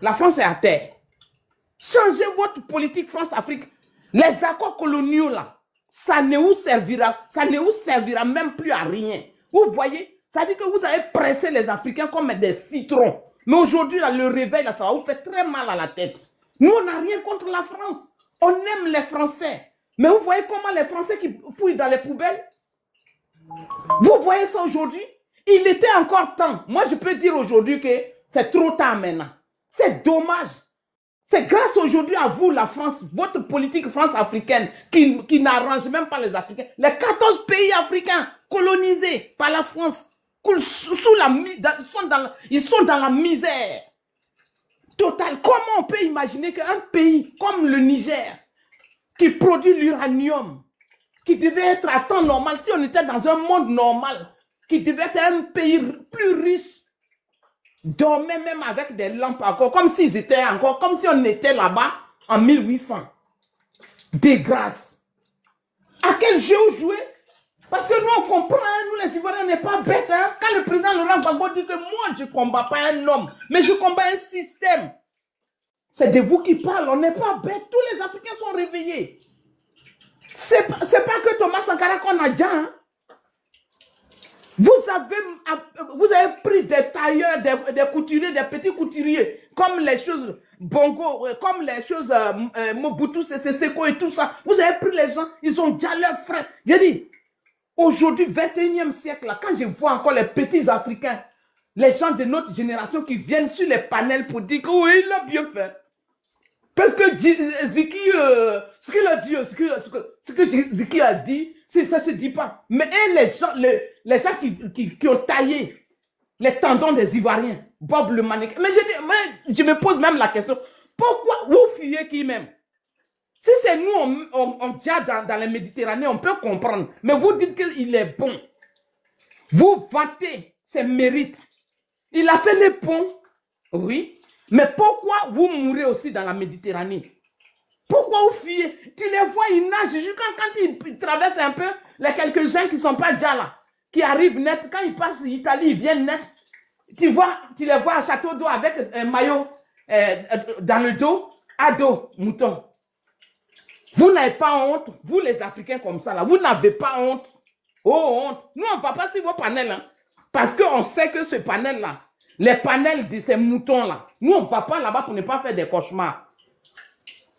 S7: La France est à terre. Changez votre politique France-Afrique. Les accords coloniaux là, ça ne vous servira même plus à rien. Vous voyez, ça dit que vous avez pressé les Africains comme des citrons. Mais aujourd'hui, le réveil, là, ça va vous faire très mal à la tête. Nous, on n'a rien contre la France. On aime les Français. Mais vous voyez comment les Français qui fouillent dans les poubelles? Vous voyez ça aujourd'hui? Il était encore temps. Moi, je peux dire aujourd'hui que c'est trop tard maintenant. C'est dommage. C'est grâce aujourd'hui à vous, la France, votre politique France-africaine, qui n'arrange même pas les Africains. Les 14 pays africains colonisés par la France, ils sont dans la misère totale. Comment on peut imaginer qu'un pays comme le Niger, qui produit l'uranium, qui devait être à temps normal, si on était dans un monde normal, qui devait être un pays plus riche, dormait même avec des lampes encore, comme s'ils étaient encore, comme si on était là-bas en 1800. Des grâces. À quel jeu jouer? Parce que nous on comprend, hein, nous les Ivoiriens, on n'est pas bêtes. Hein? Quand le président Laurent Gbagbo dit que moi je ne combats pas un homme, mais je combats un système. C'est de vous qui parlent, on n'est pas bêtes. Tous les Africains sont réveillés. C'est pas que Thomas Sankara qu'on a déjà. Hein? Vous avez pris des tailleurs, des couturiers, des petits couturiers, comme les choses Bongo, comme les choses Mobutu, Sese Seko et tout ça. Vous avez pris les gens, ils ont déjà leurs frères. J'ai dit, aujourd'hui, 21e siècle, là, quand je vois encore les petits Africains, les gens de notre génération qui viennent sur les panels pour dire que oui, il a bien fait. Parce que Ziki, ce qu'il a dit, ce que Ziki a dit, ça se dit pas. Mais les gens qui ont taillé les tendons des Ivoiriens, Bob le mannequin. Mais je me pose même la question, pourquoi vous fuyez qui même? Si c'est nous, on déjà dans la Méditerranée, on peut comprendre. Mais vous dites qu'il est bon. Vous vantez ses mérites. Il a fait les ponts, oui. Mais pourquoi vous mourrez aussi dans la Méditerranée? Pourquoi vous fuyez? Tu les vois, ils nagent. Quand ils traversent un peu, les quelques-uns qui ne sont pas déjà là, qui arrivent net, quand ils passent l'Italie, ils viennent net. Tu les vois à Château d'eau avec un maillot dans le dos, à dos, mouton. Vous n'avez pas honte, vous les Africains comme ça, là, vous n'avez pas honte. Oh, honte. Nous, on ne va pas sur vos panels, hein, parce qu'on sait que ce panel-là, les panels de ces moutons-là, nous, on ne va pas là-bas pour ne pas faire des cauchemars.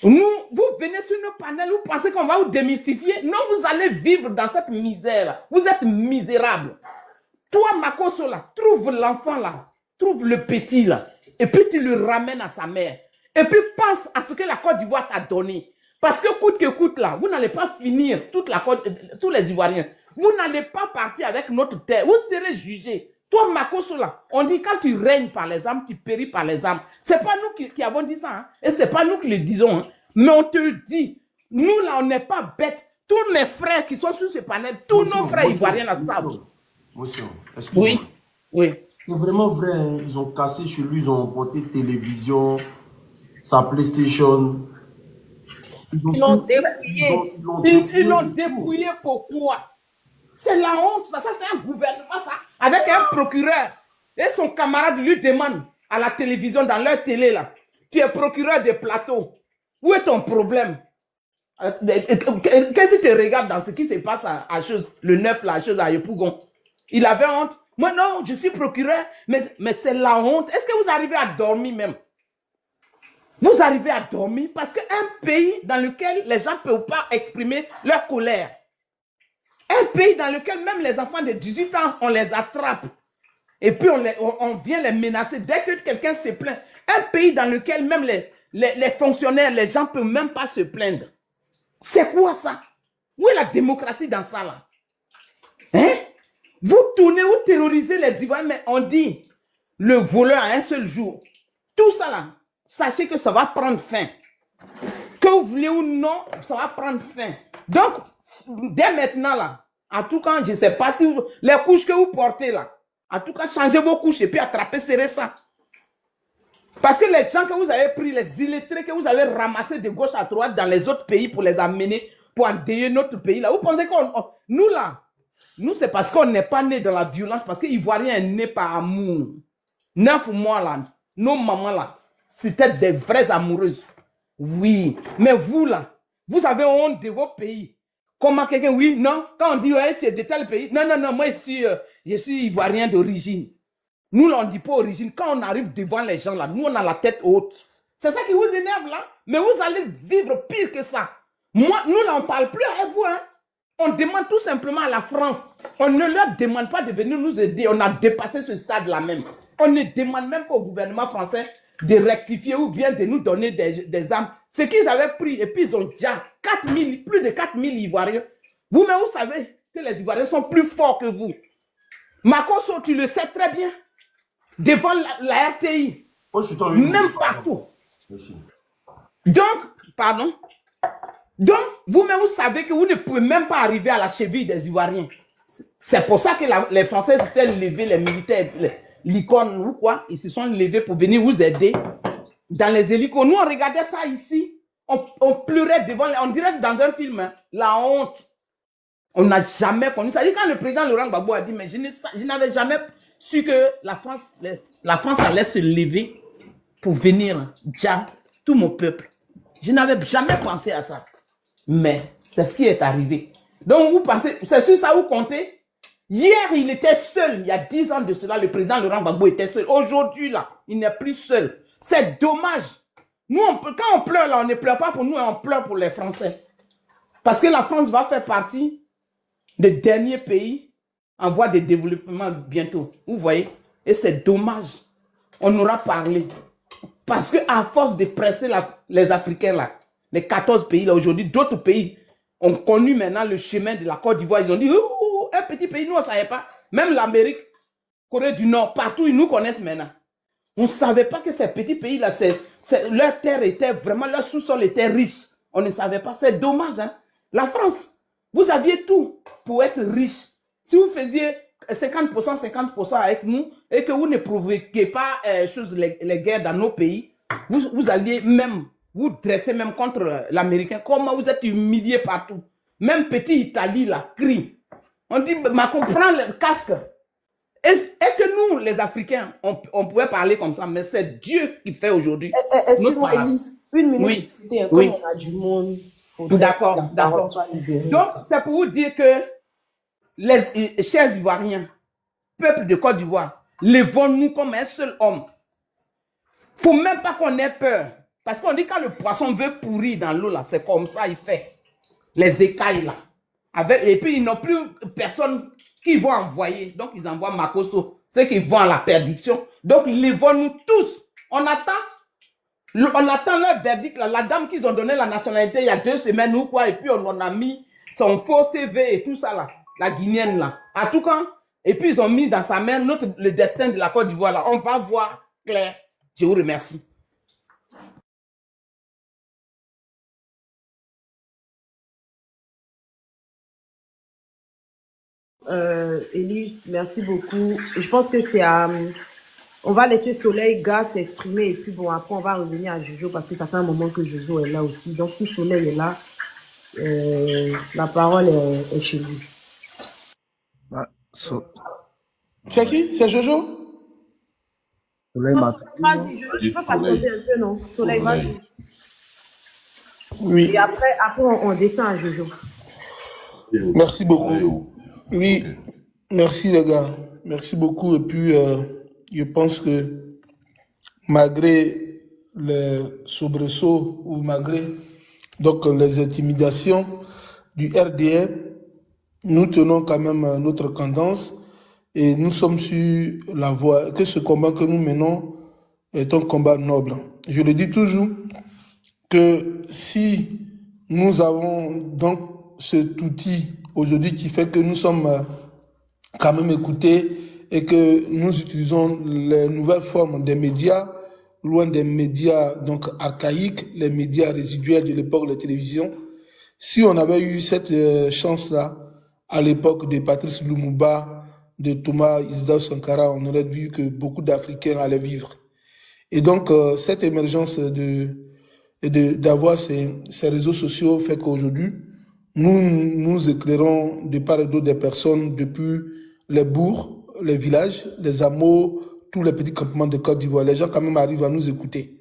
S7: Nous, vous venez sur nos panels, vous pensez qu'on va vous démystifier? Non, vous allez vivre dans cette misère. Vous êtes misérable. Toi, Makosso, là, trouve l'enfant, là, trouve le petit, là, et puis tu le ramènes à sa mère. Et puis pense à ce que la Côte d'Ivoire t'a donné. Parce que coûte que coûte, là, vous n'allez pas finir tous les Ivoiriens. Vous n'allez pas partir avec notre terre. Vous serez jugés. Toi, Makosso, là, on dit quand tu règnes par les âmes, tu péris par les âmes. Ce n'est pas nous qui avons dit ça. Hein? Et ce n'est pas nous qui le disons. Hein? Mais on te dit, nous, là, on n'est pas bêtes. Tous mes frères qui sont sur ce panel, tous nos frères Ivoiriens, là, savent.
S2: Monsieur, excusez-moi.
S7: Oui, oui.
S2: C'est vraiment vrai. Hein? Ils ont cassé chez lui, ils ont emporté télévision, sa PlayStation.
S7: Ils l'ont dépouillé. Ils l'ont dépouillé pourquoi? C'est la honte, ça c'est un gouvernement, ça. Avec un procureur. Et son camarade lui demande à la télévision, dans leur télé, là, tu es procureur de plateau. Où est ton problème? Qu'est-ce que tu regardes dans ce qui se passe à chose, le 9, la chose à Yopougon? Il avait honte. Moi, non, je suis procureur, mais c'est la honte. Est-ce que vous arrivez à dormir même? Vous arrivez à dormir parce qu'un pays dans lequel les gens ne peuvent pas exprimer leur colère, un pays dans lequel même les enfants de 18 ans, on les attrape et puis on vient les menacer dès que quelqu'un se plaint. Un pays dans lequel même les fonctionnaires, les gens ne peuvent même pas se plaindre. C'est quoi ça? Où est la démocratie dans ça là? Hein? Vous tournez, vous terrorisez les Ivoiriens, mais on dit le voleur à un seul jour. Tout ça là, sachez que ça va prendre fin. Que vous voulez ou non, ça va prendre fin. Donc, dès maintenant là, en tout cas, je ne sais pas si les couches que vous portez là, en tout cas, changez vos couches et puis attrapez, serrez ça. Parce que les gens que vous avez pris, les illettrés que vous avez ramassés de gauche à droite dans les autres pays pour les amener, pour endeuiller notre pays là, vous pensez qu'on... Nous là, nous c'est parce qu'on n'est pas né dans la violence, parce que l'Ivoirien est né par amour. 9 mois là, nos mamans là, c'était des vraies amoureuses. Oui, mais vous là, vous avez honte de vos pays. Comment quelqu'un, oui, non, quand on dit, ouais, tu es de tel pays, non, non, non, moi je suis Ivoirien d'origine. Nous, là, on ne dit pas origine. Quand on arrive devant les gens, là, nous, on a la tête haute. C'est ça qui vous énerve, là. Mais vous allez vivre pire que ça. Moi, nous, là, on ne parle plus avec vous, hein. On demande tout simplement à la France. On ne leur demande pas de venir nous aider. On a dépassé ce stade-là même. On ne demande même pas au gouvernement français de rectifier ou bien de nous donner des armes. Ce qu'ils avaient pris, et puis ils ont déjà plus de 4000 Ivoiriens. Vous-même, vous savez que les Ivoiriens sont plus forts que vous. Makosso, tu le sais très bien. Devant la RTI.
S2: Oh,
S7: même partout.
S2: Merci.
S7: Donc, pardon. Donc, vous-même, vous savez que vous ne pouvez même pas arriver à la cheville des Ivoiriens. C'est pour ça que les Français s'étaient levés, les militaires, l'icône ou quoi, ils se sont levés pour venir vous aider dans les hélicos. Nous, on regardait ça ici. On pleurait devant, on dirait dans un film, hein, la honte. On n'a jamais connu ça. Quand le président Laurent Gbagbo a dit, mais je n'avais jamais su que la France allait se lever pour venir, déjà, tout mon peuple. Je n'avais jamais pensé à ça. Mais c'est ce qui est arrivé. Donc, vous pensez, c'est sur ça vous comptez? Hier, il était seul. Il y a 10 ans de cela, le président Laurent Gbagbo était seul. Aujourd'hui, là, il n'est plus seul. C'est dommage. Nous, quand on pleure, là, on ne pleure pas pour nous, on pleure pour les Français. Parce que la France va faire partie des derniers pays en voie de développement bientôt. Vous voyez? Et c'est dommage. On aura parlé. Parce qu'à force de presser les Africains, là, les 14 pays, là, aujourd'hui, d'autres pays ont connu maintenant le chemin de la Côte d'Ivoire. Ils ont dit, oh, un petit pays, nous, on ne savait pas. Même l'Amérique, Corée du Nord, partout, ils nous connaissent maintenant. On ne savait pas que ces petits pays-là, leur terre était vraiment, leur sous-sol était riche. On ne savait pas. C'est dommage, hein. La France, vous aviez tout pour être riche. Si vous faisiez 50%, 50% avec nous et que vous ne provoquiez pas les guerres dans nos pays, vous alliez même vous dresser même contre l'Américain. Comment vous êtes humiliés partout. Même petit Italie, là, crie. On dit, Macron, prends le casque. Est-ce que nous, les Africains, on pouvait parler comme ça, mais c'est Dieu qui fait aujourd'hui.
S3: Excuse-moi, Elise, une minute.
S7: Oui.
S3: Comme on a du monde.
S7: D'accord, d'accord. Donc, c'est pour vous dire que les chers Ivoiriens, peuple de Côte d'Ivoire, levons-nous comme un seul homme. Il ne faut même pas qu'on ait peur. Parce qu'on dit quand le poisson veut pourrir dans l'eau, là, c'est comme ça il fait. Les écailles, là. Et puis, ils n'ont plus personne qui vont envoyer. Donc, ils envoient Makosso. Ceux qui vont à la perdition. Donc, levons-nous tous. On attend leur verdict. Là. La dame qu'ils ont donné la nationalité il y a 2 semaines ou quoi. Et puis, on en a mis son faux CV et tout ça, là. La Guinéenne, là. En tout cas, et puis, ils ont mis dans sa main le destin de la Côte d'Ivoire, là. On va voir clair. Je vous remercie.
S3: Élise, merci beaucoup. Je pense que c'est à... on va laisser Soleil Gars s'exprimer et puis bon, après on va revenir à Jojo parce que ça fait un moment que Jojo est là aussi. Donc si Soleil est là, la parole est chez lui.
S1: C'est qui? C'est Jojo?
S8: Soleil
S3: Vas-y, je peux patienter un peu, non? Soleil, vas-y.
S1: Oui.
S3: Et après on descend à Jojo.
S1: Merci beaucoup. Oui, merci les gars. Merci beaucoup. Et puis, je pense que malgré les soubresauts ou malgré donc, les intimidations du RDR, nous tenons quand même notre cadence et nous sommes sur la voie, que ce combat que nous menons est un combat noble. Je le dis toujours que si nous avons donc cet outil aujourd'hui qui fait que nous sommes
S9: quand même écouter et que nous utilisons les nouvelles formes des médias, loin des médias donc archaïques, les médias résiduels de l'époque de la télévision. Si on avait eu cette chance-là à l'époque de Patrice Lumumba, de Thomas Isidore Sankara, on aurait vu que beaucoup d'Africains allaient vivre. Et donc, cette émergence d'avoir ces réseaux sociaux fait qu'aujourd'hui, nous éclairons de part et d'autre des personnes depuis les bourgs, les villages, les hameaux, tous les petits campements de Côte d'Ivoire. Les gens quand même arrivent à nous écouter.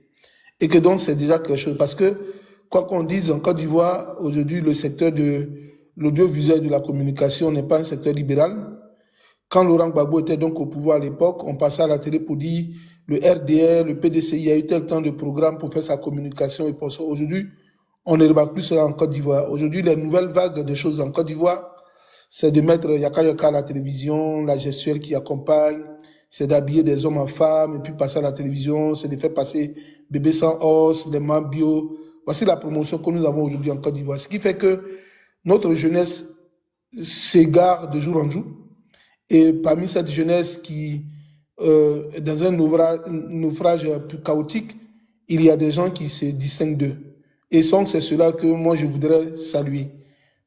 S9: Et que donc, c'est déjà quelque chose. Parce que, quoi qu'on dise, en Côte d'Ivoire, aujourd'hui, le secteur de l'audiovisuel de la communication n'est pas un secteur libéral. Quand Laurent Gbagbo était donc au pouvoir à l'époque, on passait à la télé pour dire le RDR, le PDCI, il y a eu tel temps de programme pour faire sa communication. Et pour ça, aujourd'hui, on ne remarque plus cela en Côte d'Ivoire. Aujourd'hui, les nouvelles vagues de choses en Côte d'Ivoire, c'est de mettre Yaka Yaka à la télévision, la gestuelle qui accompagne, c'est d'habiller des hommes en femmes, et puis passer à la télévision, c'est de faire passer bébé sans os, les mains bio. Voici la promotion que nous avons aujourd'hui en Côte d'Ivoire. Ce qui fait que notre jeunesse s'égare de jour en jour. Et parmi cette jeunesse qui, dans un naufrage un peu chaotique, il y a des gens qui se distinguent d'eux. Et donc, c'est cela que moi, je voudrais saluer.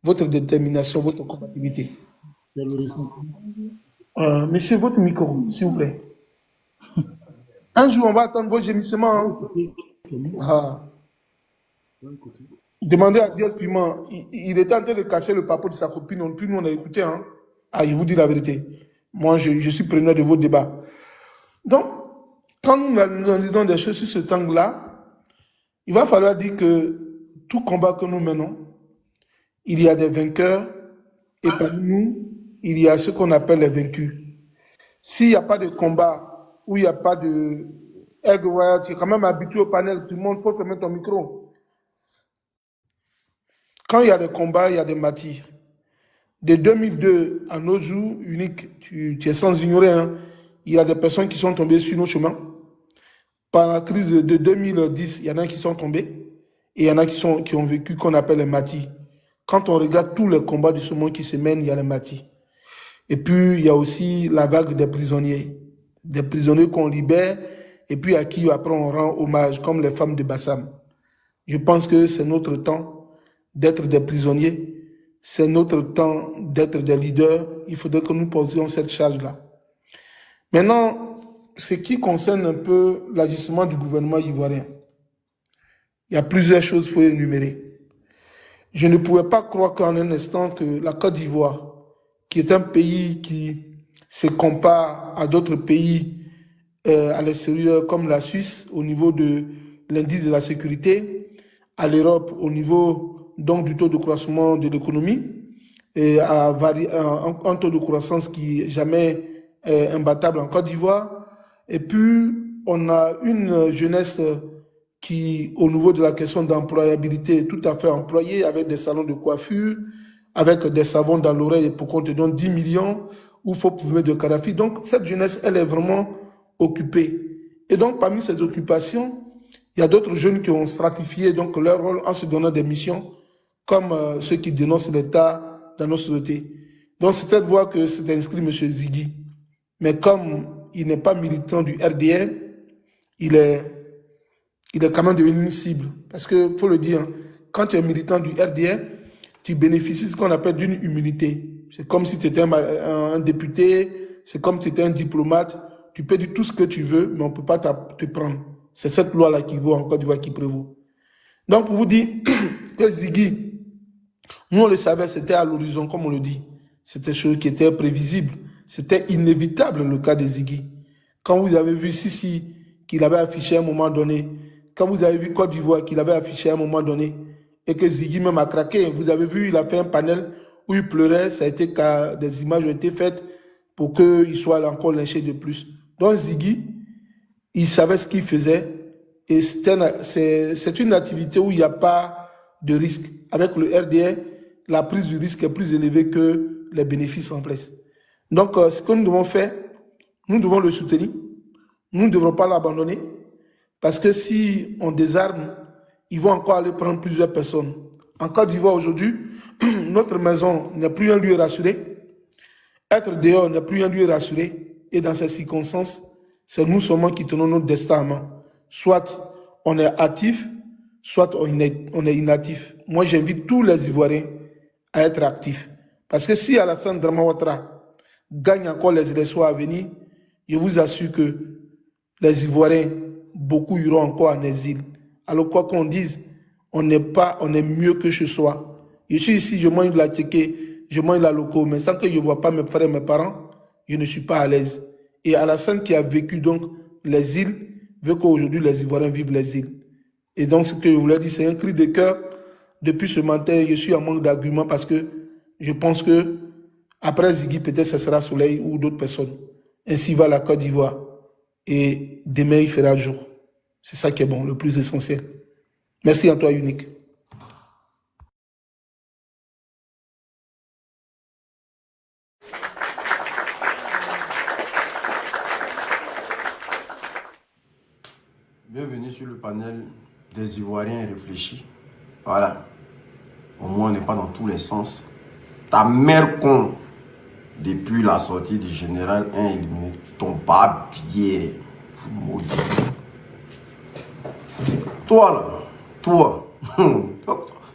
S9: Votre détermination, votre compatibilité. Monsieur, votre micro, s'il vous plaît. Un jour, on va attendre vos gémissements. Hein. Ah. Demandez à Diaz Piment. Il était en train de casser le papo de sa copine. Puis nous, on a écouté. Hein. Ah, il vous dit la vérité. Moi, je suis preneur de vos débats. Donc, quand nous disons des choses sur ce temps-là, il va falloir dire que tout combat que nous menons, il y a des vainqueurs et parmi nous, il y a ce qu'on appelle les vaincus. S'il n'y a pas de combat ou il n'y a pas de Egg Royal, tu es quand même habitué au panel, tout le monde, il faut fermer ton micro. Quand il y a des combats, il y a des martyrs. De 2002 à nos jours, unique, tu es sans ignorer, hein, il y a des personnes qui sont tombées sur nos chemins. Par la crise de 2010, il y en a qui sont tombés et il y en a qui ont vécu qu'on appelle les martyrs. Quand on regarde tous les combats de ce monde qui se mènent, il y a les martyrs. Et puis, il y a aussi la vague des prisonniers qu'on libère et puis à qui après on rend hommage, comme les femmes de Bassam. Je pense que c'est notre temps d'être des prisonniers. C'est notre temps d'être des leaders. Il faudrait que nous posions cette charge-là. Maintenant, ce qui concerne un peu l'agissement du gouvernement ivoirien, il y a plusieurs choses qu'il faut énumérer. Je ne pouvais pas croire qu'en un instant que la Côte d'Ivoire, qui est un pays qui se compare à d'autres pays à l'extérieur comme la Suisse au niveau de l'indice de la sécurité, à l'Europe au niveau donc du taux de croissance de l'économie, et un taux de croissance qui n'est jamais imbattable en Côte d'Ivoire. Et puis, on a une jeunesse qui, au niveau de la question d'employabilité, est tout à fait employée, avec des salons de coiffure, avec des savons dans l'oreille pour qu'on te donne 10 millions, ou il faut fumer de Kadhafi. Donc, cette jeunesse, elle est vraiment occupée. Et donc, parmi ces occupations, il y a d'autres jeunes qui ont stratifié donc, leur rôle en se donnant des missions, comme ceux qui dénoncent l'État dans nos sociétés. Donc, c'est cette voie que s'est inscrit M. Ziggy. Mais comme il n'est pas militant du RDR, il est quand même devenu une cible. Parce que, faut le dire, quand tu es militant du RDR, tu bénéficies de ce qu'on appelle d'une immunité. C'est comme si tu étais un député, c'est comme si tu étais un diplomate. Tu peux dire tout ce que tu veux, mais on ne peut pas te prendre. C'est cette loi-là qui vaut en Côte d'Ivoire qui prévaut. Donc, pour vous dire que Ziggy, nous on le savait, c'était à l'horizon, comme on le dit. C'était chose qui était prévisible. C'était inévitable le cas de Ziggy. Quand vous avez vu Sissi, qu'il avait affiché à un moment donné, quand vous avez vu Côte d'Ivoire, qu'il avait affiché à un moment donné, et que Ziggy même a craqué, vous avez vu, il a fait un panel où il pleurait, ça a été que des images ont été faites pour qu'il soit encore lynché de plus. Donc Ziggy, il savait ce qu'il faisait, et c'est une activité où il n'y a pas de risque. Avec le RDR, la prise du risque est plus élevée que les bénéfices en place. Donc, ce que nous devons faire, nous devons le soutenir. Nous ne devrons pas l'abandonner. Parce que si on désarme, ils vont encore aller prendre plusieurs personnes. En Côte d'Ivoire aujourd'hui, notre maison n'est plus un lieu rassuré. Être dehors n'est plus un lieu rassuré. Et dans ces circonstances, c'est nous seulement qui tenons notre destin en main. Soit on est actif, soit on est inactif. Moi, j'invite tous les Ivoiriens à être actifs. Parce que si Alassane Dramane Ouattara gagne encore les élections à venir, je vous assure que les Ivoiriens, beaucoup iront encore en exil. Alors quoi qu'on dise, on est mieux que chez soi. Je suis ici, je mange de la tchéké, je mange de la loco, mais sans que je ne vois pas mes frères et mes parents, je ne suis pas à l'aise. Et Alassane qui a vécu donc l'exil, veut qu'aujourd'hui les Ivoiriens vivent l'exil. Et donc ce que je voulais dire, c'est un cri de cœur. Depuis ce matin, je suis en manque d'arguments parce que je pense que après Ziggy, peut-être ce sera Soleil ou d'autres personnes. Ainsi va la Côte d'Ivoire. Et demain, il fera jour. C'est ça qui est bon, le plus essentiel. Merci à toi, Unique.
S2: Bienvenue sur le panel des Ivoiriens réfléchis. Voilà. Au moins, on n'est pas dans tous les sens. Ta mère con, depuis la sortie du général 1 éliminé, ton papier, maudit. Toi là, toi,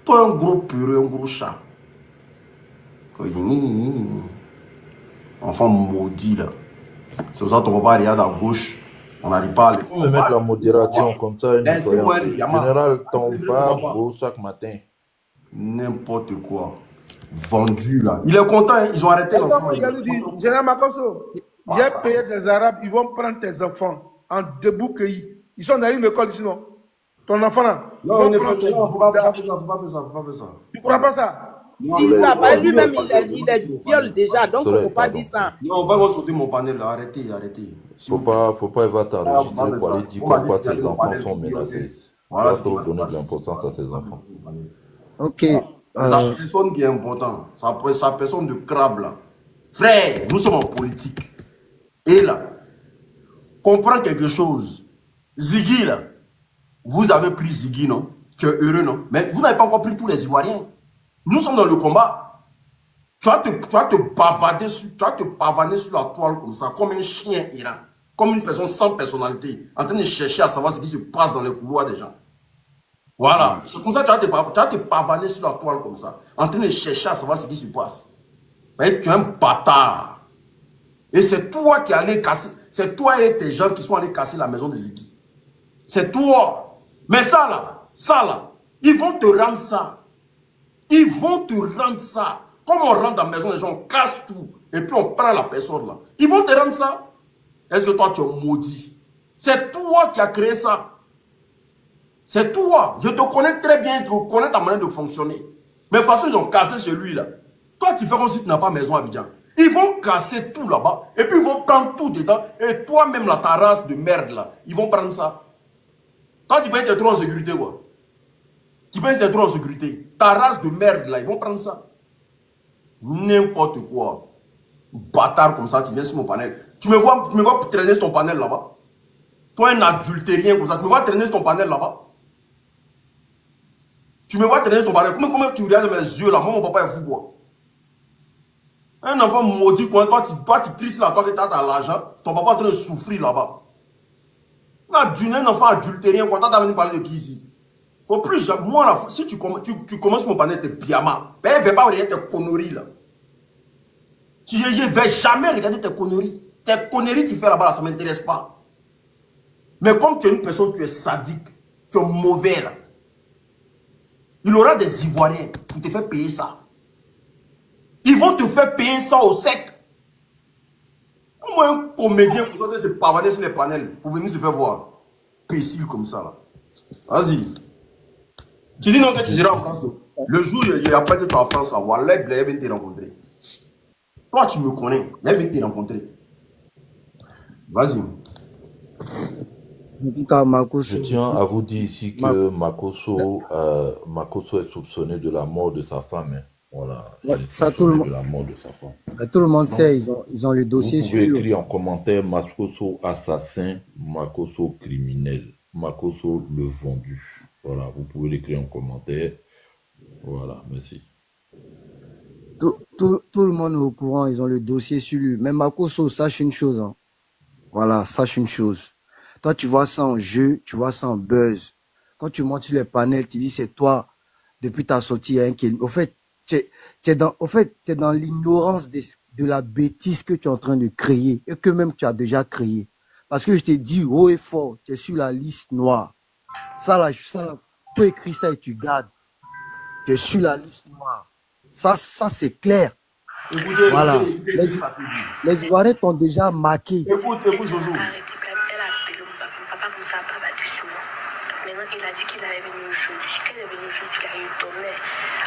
S2: toi un gros pureux, un gros chat. Enfant maudit là. C'est pour ça que ton papa regarde à gauche. On n'arrive pas à aller.
S5: On peut mettre la modération comme ça. Général tombe pas beau chaque matin.
S2: N'importe quoi. Vendu là. Il est content, hein? Ils ont arrêté l'enfant.
S9: Général Makosso, j'ai payé des Arabes, ils vont prendre tes enfants en debout cueillis. Ils sont dans une école ici, non? Ton enfant là.
S2: Non, on ne peut pas faire ça.
S9: Tu ne crois pas ça?
S7: Dis ça, parce que lui-même il viole déjà, donc il ne faut pas dire ça.
S2: Non, on va me sauter mon panel là, arrêtez.
S5: Faut pas avoir t'enregistrer pour aller dire pourquoi ses enfants sont menacés. Voilà, trop donner de l'importance à ses enfants.
S8: Ok.
S2: Sa personne qui est important, sa personne de crabe là. Frère, nous sommes en politique. Et là, comprends quelque chose. Ziggy là, vous avez pris Ziggy, non? Tu es heureux, non? Mais vous n'avez pas encore pris tous les Ivoiriens. Nous sommes dans le combat. Tu vas te pavaner sur la toile comme ça, comme un chien errant, comme une personne sans personnalité, en train de chercher à savoir ce qui se passe dans les couloirs des gens. Voilà. C'est comme ça que tu vas te pavaner sur la toile comme ça, en train de chercher à savoir ce qui se passe. Mais tu es un bâtard. Et c'est toi qui allais casser, c'est toi et tes gens qui sont allés casser la maison de Ziggy. C'est toi. Mais ça là, ils vont te rendre ça. Ils vont te rendre ça. Comme on rentre dans la maison des gens, on casse tout. Et puis on prend la personne là. Ils vont te rendre ça. Est-ce que toi tu es maudit? C'est toi qui as créé ça. C'est toi. Je te connais très bien. Je connais ta manière de fonctionner. Mais de toute façon, ils ont cassé chez lui là. Toi tu fais comme si tu n'as pas maison à Abidjan. Ils vont casser tout là-bas. Et puis ils vont prendre tout dedans. Et toi-même là, ta race de merde là. Ils vont prendre ça. Toi tu peux être trop en sécurité quoi. Tu penses que c'est trop en sécurité. Ta race de merde là, ils vont prendre ça. N'importe quoi. Bâtard comme ça, tu viens sur mon panel. Tu me vois traîner sur ton panel là-bas. Toi un adultérien comme ça, tu me vois traîner sur ton panel là-bas. Tu me vois traîner sur ton panel. Comment tu regardes mes yeux là? Moi mon papa est fou quoi. Un enfant maudit quoi. Toi tu cries là, toi que tu as l'argent. Ton papa est en train de souffrir là-bas. Un enfant adultérien quoi. Toi tu as venu parler de qui ici? Faut plus, moi là, si tu commences mon panel de pyjama, ben ne vais pas regarder tes conneries là. Je ne vais jamais regarder tes conneries. Tes conneries que tu fais là-bas, là, ça ne m'intéresse pas. Mais comme tu es une personne, tu es sadique, tu es mauvais là. Il y aura des Ivoiriens pour te faire payer ça. Ils vont te faire payer ça au sec. Moi, un comédien pour ça, se pavaner sur les panels pour venir se faire voir. Pécile comme ça là. Vas-y. Tu dis non que tu seras en France. Le jour où il appelle que tu es en France, Wallah, il vient te rencontrer. Toi, tu me connais. Il vient te rencontrer. Vas-y.
S5: Je tiens à vous dire ici que Makosso est soupçonné de la mort de sa femme. Hein. Voilà.
S8: Ça, tout le monde.
S5: De la mort de sa femme.
S8: Tout le monde sait, ils ont le dossier.
S5: Vous pouvez écrire en commentaire Makosso assassin, Makosso criminel, Makosso le vendu. Voilà, vous pouvez l'écrire en commentaire. Voilà, merci.
S8: tout le monde est au courant, ils ont le dossier sur lui. Mais Makoso, sache une chose. Hein. Voilà, sache une chose. Toi, tu vois ça en jeu, tu vois ça en buzz. Quand tu montes sur les panels, tu dis c'est toi, depuis ta sortie, hein, au fait, tu es dans l'ignorance de la bêtise que tu es en train de créer et que même tu as déjà créé. Parce que je t'ai dit haut et fort, tu es sur la liste noire. Ça là, tu écris ça et tu gardes. Tu es sur la liste noire. Ça c'est clair.
S2: Écoutez,
S8: voilà. Les Ivoiriens t'ont déjà marqué.
S2: Écoute, Jojo.
S10: Maintenant, il a dit qu'il allait venir aujourd'hui. Quand il est venu aujourd'hui, il a eu tourné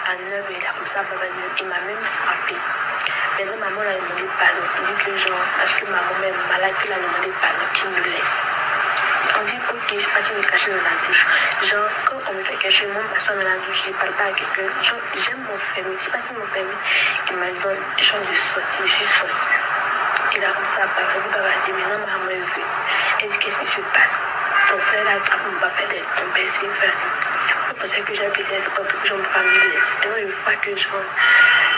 S10: à 9h. Il a comme ça, il m'a même frappé. Maintenant, maman l'a demandé pardon. Il dit que genre, parce que maman est malade, il a demandé pardon, qu'il me laisse. On dit, ok, je suis partie me cacher dans la douche. Genre, quand on me fait quelque chose, moi, je m'assois dans la douche, je ne parle pas à quelqu'un. Genre, j'aime m'enfermer. Je suis partie m'enfermer. Il m'a dit, genre, de sortir. Je suis sortie. Il a commencé à parler, maintenant, maman est venue. Elle dit, qu'est-ce qui se passe? Ton seul là, mon papa est tombé, c'est fait. C'est pour ça que j'ai appelé ça, pour que j'en parle de l'aise. Et moi, une fois que genre,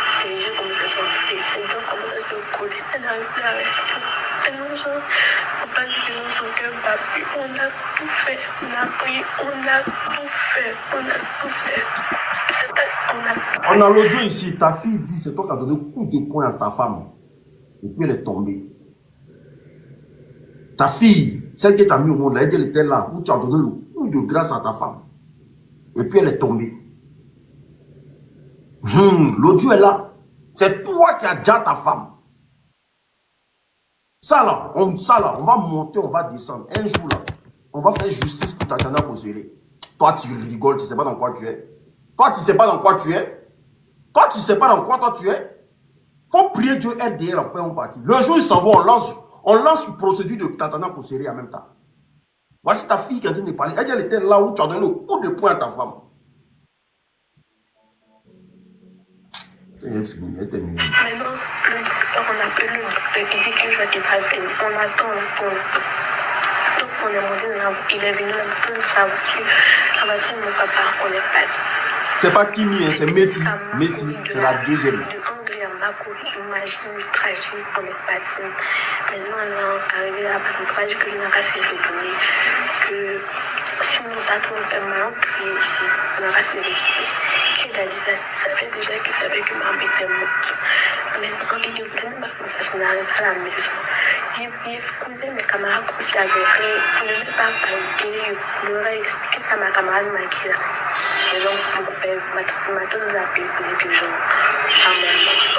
S10: c'est je commence à s'enfler, c'est donc comment ça se coller, elle n'arrive plus à respirer. Et non, genre, on parle de nous, son cœur battu, on a tout fait, on a prié, on a tout fait, on a tout fait.
S2: On a l'audio ici, ta fille dit, c'est toi qui as donné coup de poing à ta femme. Et puis elle est tombée. Ta fille, celle qui t'a mis au monde, elle était là, où tu as donné le coup de grâce à ta femme. Et puis elle est tombée. L'audio est là. C'est toi qui as déjà ta femme. Ça là, on va monter, on va descendre. Un jour là, on va faire justice pour Tatiana Kosere. Toi tu rigoles, tu ne sais pas dans quoi tu es. Toi tu ne sais pas dans quoi tu es. Toi tu ne sais pas dans quoi toi tu es. Faut prier Dieu RDR après on partit. Le jour où ils s'en vont, on lance une procédure de Tatiana Kosere en même temps. Voici ta fille qui est en train de parler. Elle était là où tu as donné le coup de poing à ta femme.
S10: Maintenant, le docteur, on appelle le docteur, il dit que je vais être venu. On attend. Donc on est monté, il est venu dans sa voiture. La voiture de mon papa, on est parti.
S2: C'est pas Kimi, hein, c'est Meti. Meti, c'est la deuxième.
S10: De André à Mako, imagine le trajet, on est parti. Maintenant, on est arrivé là-bas, on croit que je n'ai pas se retourner. Que sinon, ça tourne fait mal, on crie ici, on n'a pas se retourner. Qu'il a dit ça fait déjà qu'il savait que maman était morte. Maintenant, il est venu, ça se n'arrive pas à la maison. Il faisait mes camarades comme si avait rien. Il ne veut pas paniquer, il leur a expliqué ça à ma camarade Maki là. Et donc, mon père, ma tante nous a appelé pour dire que genre,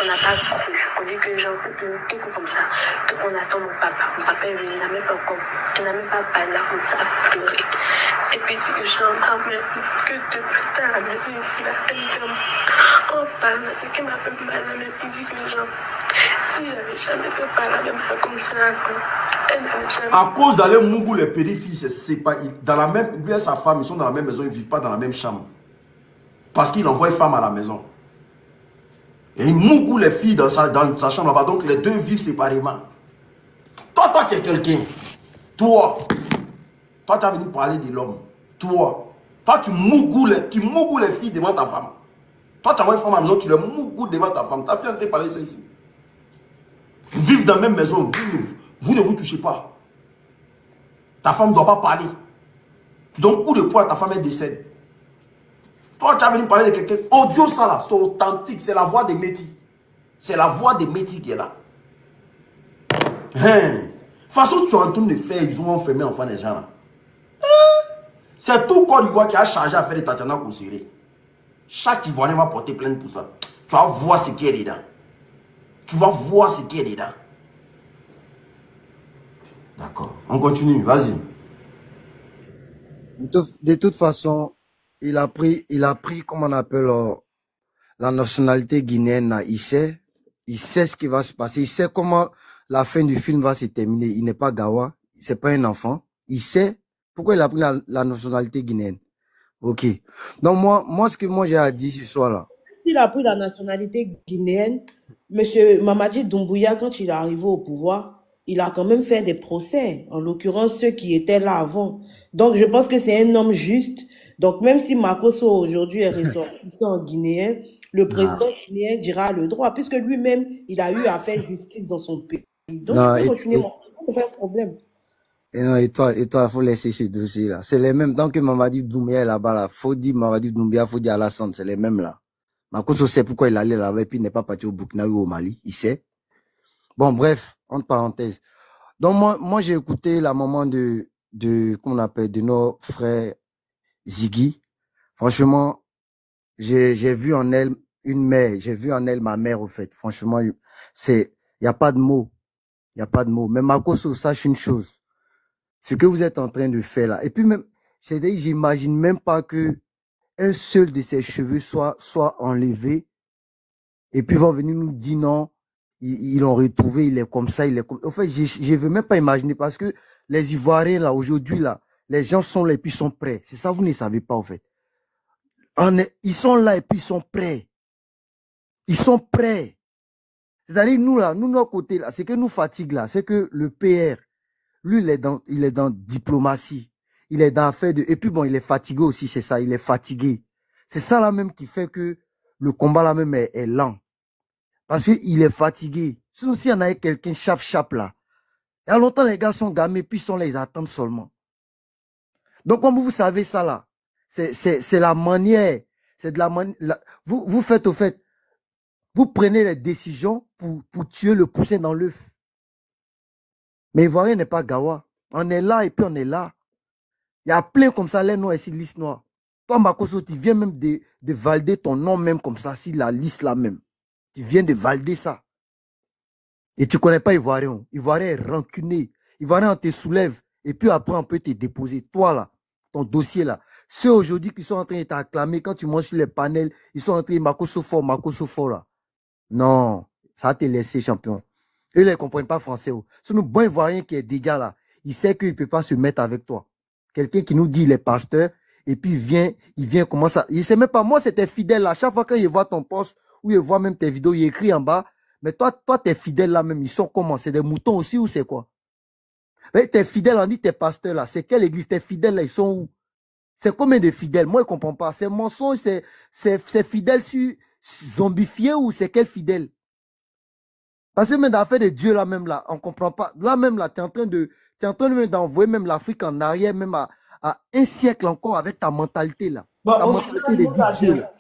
S10: on n'a pas cru. On dit que genre, tout comme ça, qu'on attend mon papa. Mon papa est venu, il n'a même pas parlé là, comme ça, à pleurer. Et puis, genre, mais que depuis tard, la maison ici, là, elle dit, on parle, c'est qu'il m'appelle madame, et puis il dit que genre, si j'avais jamais fait parler même pas comme ça, elle n'avait jamais.
S2: À cause d'aller Mougou, les périphéries, c'est pas. Dans la même. Lui et sa femme, ils sont dans la même maison, ils ne vivent pas dans la même chambre. Parce qu'il envoie une femme à la maison. Et il Mougou les filles dans sa chambre là-bas. Donc les deux vivent séparément. Toi, tu es quelqu'un. Toi, tu as venu parler de l'homme. Toi, tu mougou les filles devant ta femme. Toi, tu envoies une femme à la maison, tu les mougou devant ta femme. Ta fille est en train de parler ça ici. Vivent dans la même maison, vous ne vous touchez pas. Ta femme ne doit pas parler. Tu donnes coup de poing à ta femme, elle décède. Toi, tu as venu parler de quelqu'un. Audio ça là, c'est authentique, c'est la voix de Meti. C'est la voix de Meti qui est là. Hein? De toute façon, tu es en train de faire, ils ont enfermé enfant des gens là. C'est tout Côte d'Ivoire qui a chargé à faire des Tatiana Kosere. Chaque Ivoirien va porter plainte pour ça. Tu vas voir ce qu'il y a dedans. Tu vas voir ce qu'il y a dedans. D'accord. On continue. Vas-y.
S8: De toute façon, il a pris, comment on appelle, la nationalité guinéenne, là. Il sait ce qui va se passer. Il sait comment la fin du film va se terminer. Il n'est pas Gawa. C'est pas un enfant. Il sait pourquoi il a pris la nationalité guinéenne. Ok. Donc moi, ce que moi j'ai à dire ce soir là.
S3: S'il a pris la nationalité guinéenne, Monsieur Mamadi Doumbouya, quand il est arrivé au pouvoir, il a quand même fait des procès, en l'occurrence ceux qui étaient là avant. Donc je pense que c'est un homme juste. Donc même si Makoso aujourd'hui est ressortissant guinéen, le président guinéen dira le droit, puisque lui-même, il a eu à faire justice dans son pays. Donc,
S8: Non,
S3: il peut continuer, c'est pas un problème.
S8: et toi, faut laisser ce dossier-là. C'est les mêmes. Tant que Mamadi Doumbia est là-bas, là, faut dire Mamadi Doumbia, faut dire Alassane, c'est les mêmes là. Makoso sait pourquoi il allait là-bas et puis il n'est pas parti au Burkina ou au Mali. Il sait. Bon, bref, entre parenthèses. Donc, moi, j'ai écouté la maman comment on appelle, de nos frères Ziggy. Franchement, j'ai vu en elle une mère. J'ai vu en elle ma mère, au fait. Franchement, il y a pas de mots. Il y a pas de mots. Mais Makoso, sache une chose. Ce que vous êtes en train de faire là. Et puis même, j'imagine même pas que un seul de ses cheveux soit enlevé. Et puis vont venir nous dire non, ils l'ont retrouvé, il est comme ça, il est comme... En fait, je veux même pas imaginer parce que les Ivoiriens là, aujourd'hui là, les gens sont là et puis ils sont prêts. C'est ça, vous ne savez pas en fait. Ils sont là et puis ils sont prêts. Ils sont prêts. C'est-à-dire nous là, nous, notre côté là, c'est que nous fatigue là, c'est que le PR, lui, il est dans diplomatie. Il est dans affaire de... Et puis bon, il est fatigué aussi, c'est ça, il est fatigué. C'est ça là même qui fait que le combat là même est lent. Parce qu'il est fatigué. Sinon, s'il y en avait quelqu'un chap là, il y a longtemps les gars sont gamés, puis ils sont là, ils attendent seulement. Donc comme vous savez ça là, c'est la manière, c'est de la manière... Vous faites au fait, vous prenez les décisions pour tuer le poussin dans l'œuf. Mais Ivoirien n'est pas Gawa. On est là et puis on est là. Il y a plein comme ça, les noirs ici, liste noire. Toi, Makoso, tu viens même de valider ton nom même comme ça, si la liste là même. Tu viens de valider ça. Et tu connais pas Ivoirien. Ivoirien est rancunier. Ivoirien, on te soulève. Et puis après, on peut te déposer. Toi là, ton dossier là. Ceux aujourd'hui qui sont en train de t'acclamer, quand tu montes sur les panels, ils sont en train de Makoso fort là. Non, ça va te laisser champion. Eux, ils ne comprennent pas français. C'est nous, bon Ivoirien qui est déjà là. Il sait qu'il ne peut pas se mettre avec toi. Quelqu'un qui nous dit il est pasteur, et puis il vient comment ça. Il sait même pas, moi c'était fidèle là. Chaque fois qu'il voit ton post, ou il voit même tes vidéos, il écrit en bas. Mais toi, t'es fidèle là même. Ils sont comment? C'est des moutons aussi ou c'est quoi? Mais t'es fidèle, on dit t'es pasteur là. C'est quelle église? T'es fidèle là, ils sont où? C'est combien de fidèles? Moi, je ne comprends pas. C'est mensonge, c'est fidèle zombifié ou c'est quel fidèle? Parce que même dans l'affaire de Dieu là même là, on ne comprend pas. Là même là, tu es en train d'envoyer même l'Afrique en arrière, même à un siècle encore avec ta mentalité là.
S3: Bon,
S8: ta mentalité de Dieu là.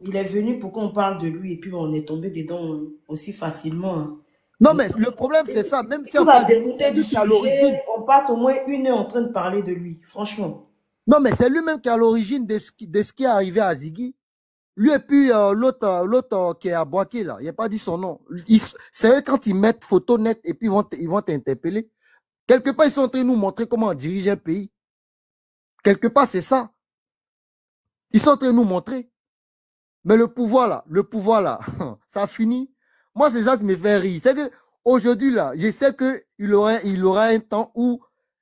S3: Il est venu pour qu'on parle de lui et puis on est tombé dedans aussi facilement. Hein.
S8: Non mais le problème c'est ça, même si on
S3: va
S8: parle
S3: dégoûter du sujet, on passe au moins 1 heure en train de parler de lui, franchement.
S8: Non mais c'est lui-même qui est à l'origine de ce qui est arrivé à Ziggy. Lui et puis l'autre qui est à Boaké là, il n'a pas dit son nom. C'est eux quand ils mettent photo net et puis ils vont t'interpeller. Quelque part ils sont en train de nous montrer comment on dirige un pays. Quelque part c'est ça. Ils sont en train de nous montrer. Mais le pouvoir là, ça finit. Moi c'est ça qui me fait rire. C'est que aujourd'hui là, je sais que il aura un temps où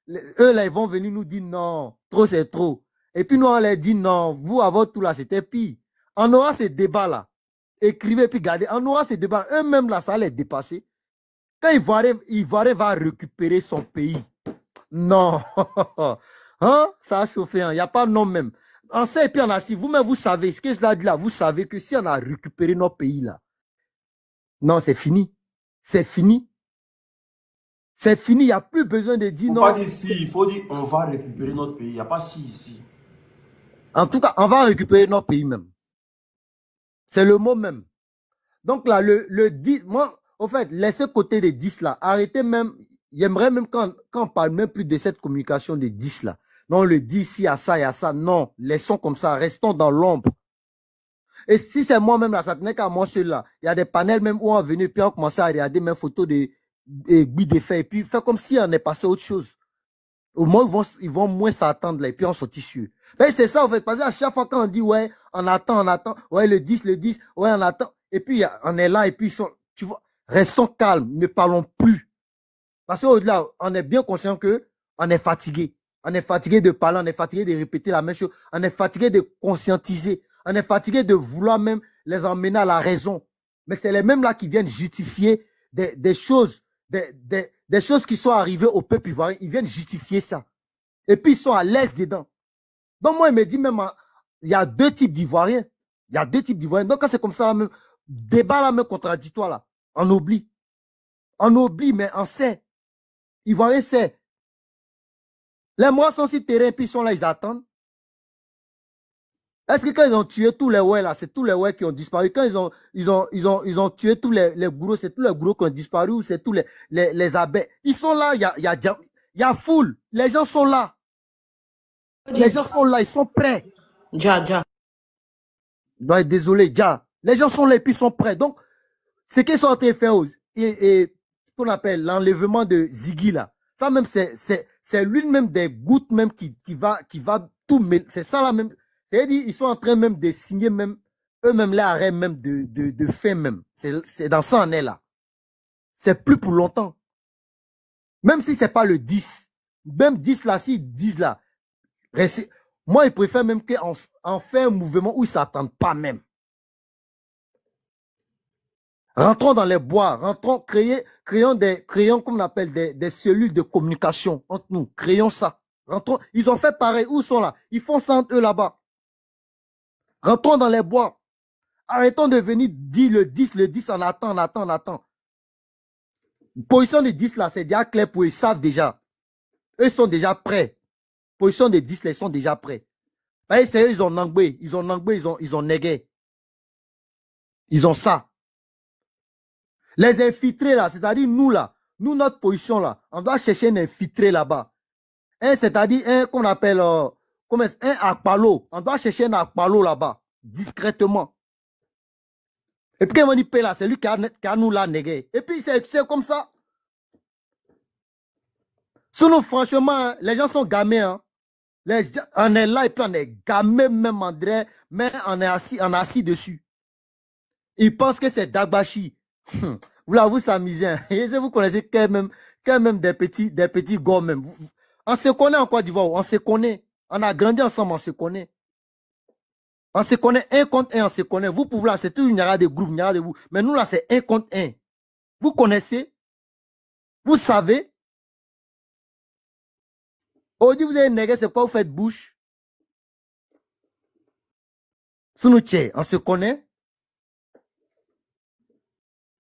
S8: eux là ils vont venir nous dire non, trop c'est trop. Et puis nous on leur dit non, vous avant tout là c'était pire. On aura ces débats-là. Écrivez puis gardez. On aura ces débats. Eux-mêmes, là, ça allait dépasser. Quand Ivoirien va récupérer son pays. Non. Hein? Ça a chauffé. Il n'y a pas de nom même. On sait et puis on a si. Vous-même, vous savez. Ce que cela dit là, vous savez que si on a récupéré notre pays là. Non, c'est fini. C'est fini. C'est fini. Il n'y a plus besoin de dire non.
S2: Il faut pas dire si. Il faut dire on va récupérer notre pays. Il n'y a pas si ici.
S8: En tout cas, on va récupérer notre pays même. C'est le mot même. Donc là, le 10, moi, au fait, laissez côté des 10 là. Arrêtez même, j'aimerais même quand on parle même plus de cette communication des 10 là. Non, le 10, il y a ça, il y a ça. Non, laissons comme ça, restons dans l'ombre. Et si c'est moi-même là, ça tenait qu'à moi seul là. Il y a des panels même où on est venu, puis on commençait à regarder mes photos de billes de faits, et puis faire comme si on est passé à autre chose. Au moins, ils vont moins s'attendre là, et puis on sortit sur. Mais c'est ça, en fait, parce qu'à chaque fois qu'on dit, ouais, on attend, ouais, le 10, ouais, on attend, et puis on est là, et puis ils sont, tu vois, restons calmes, ne parlons plus. Parce qu'au-delà, on est bien conscient que on est fatigué. On est fatigué de parler, on est fatigué de répéter la même chose, on est fatigué de conscientiser, on est fatigué de vouloir même les emmener à la raison. Mais c'est les mêmes là qui viennent justifier des choses, des choses qui sont arrivées au peuple ivoirien, ils viennent justifier ça. Et puis, ils sont à l'aise dedans. Donc, moi, il me dit même, il y a 2 types d'Ivoiriens. Il y a deux types d'Ivoiriens. Donc, quand c'est comme ça, même, débat là, même contradictoire, là, on oublie. On oublie, mais on sait. Ivoiriens sait. Les Noirs sont sur terrain, puis ils sont là, ils attendent. Est-ce que quand ils ont tué tous les ouais là, c'est tous les ouais qui ont disparu? Quand ils ont tué tous les gourous, c'est tous les gourous qui ont disparu ou c'est tous les abeilles? Ils sont là, il y a foule. Les gens sont là. Les gens sont là, ils sont prêts.
S3: Ja.
S8: Non, désolé, Ja. Les gens sont là et puis ils sont prêts. Donc, ce qu'ils sont en train de faire, et qu'on appelle l'enlèvement de Ziggy là, ça même, c'est lui-même des gouttes même qui va tout mêler. C'est ça là même. C'est-à-dire, ils sont en train même de signer même, eux-mêmes les arrêts même de fait même. C'est dans ça on est là. C'est plus pour longtemps. Même si c'est pas le 10. Même 10 là, si 10 là. Moi, ils préfèrent même qu'on fait un mouvement où ils s'attendent pas même. Rentrons dans les bois, créons comme on appelle des cellules de communication entre nous. Créons ça. Rentrons. Ils ont fait pareil. Où sont là? Ils font ça entre eux là-bas. Rentrons dans les bois. Arrêtons de venir dire le 10, on attend. Position de 10 là, c'est déjà clair pour eux, ils savent déjà. Eux sont déjà prêts. Position de 10 là, ils sont déjà prêts. C'est eux, ils ont nangbé, ils ont négué. Ils ont ça. Les infiltrés là, c'est-à-dire nous là, nous notre position là, on doit chercher un infiltré là-bas. C'est-à-dire un qu'on appelle un akpalo. On doit chercher un akpalo là-bas, discrètement. Et puis quand on dit paix là, c'est lui qui a nous là négué. Et puis c'est comme ça. Sinon, franchement, hein, les gens sont gamés. Hein. On est là et puis on est gamé même André, mais on est assis dessus. Ils pensent que c'est Dagbashi. Vous s'amusez. Hein. Vous connaissez quand même des petits gars même. On se connaît en Côte d'Ivoire, on se connaît. On a grandi ensemble, on se connaît. On se connaît un contre un, on se connaît. Vous pouvez là, c'est tout, il y aura des groupes, il y aura des groupes. Mais nous là, c'est un contre un. Vous connaissez? Vous savez? On dit vous avez négé, c'est quoi vous faites bouche? Sounouché, on se connaît?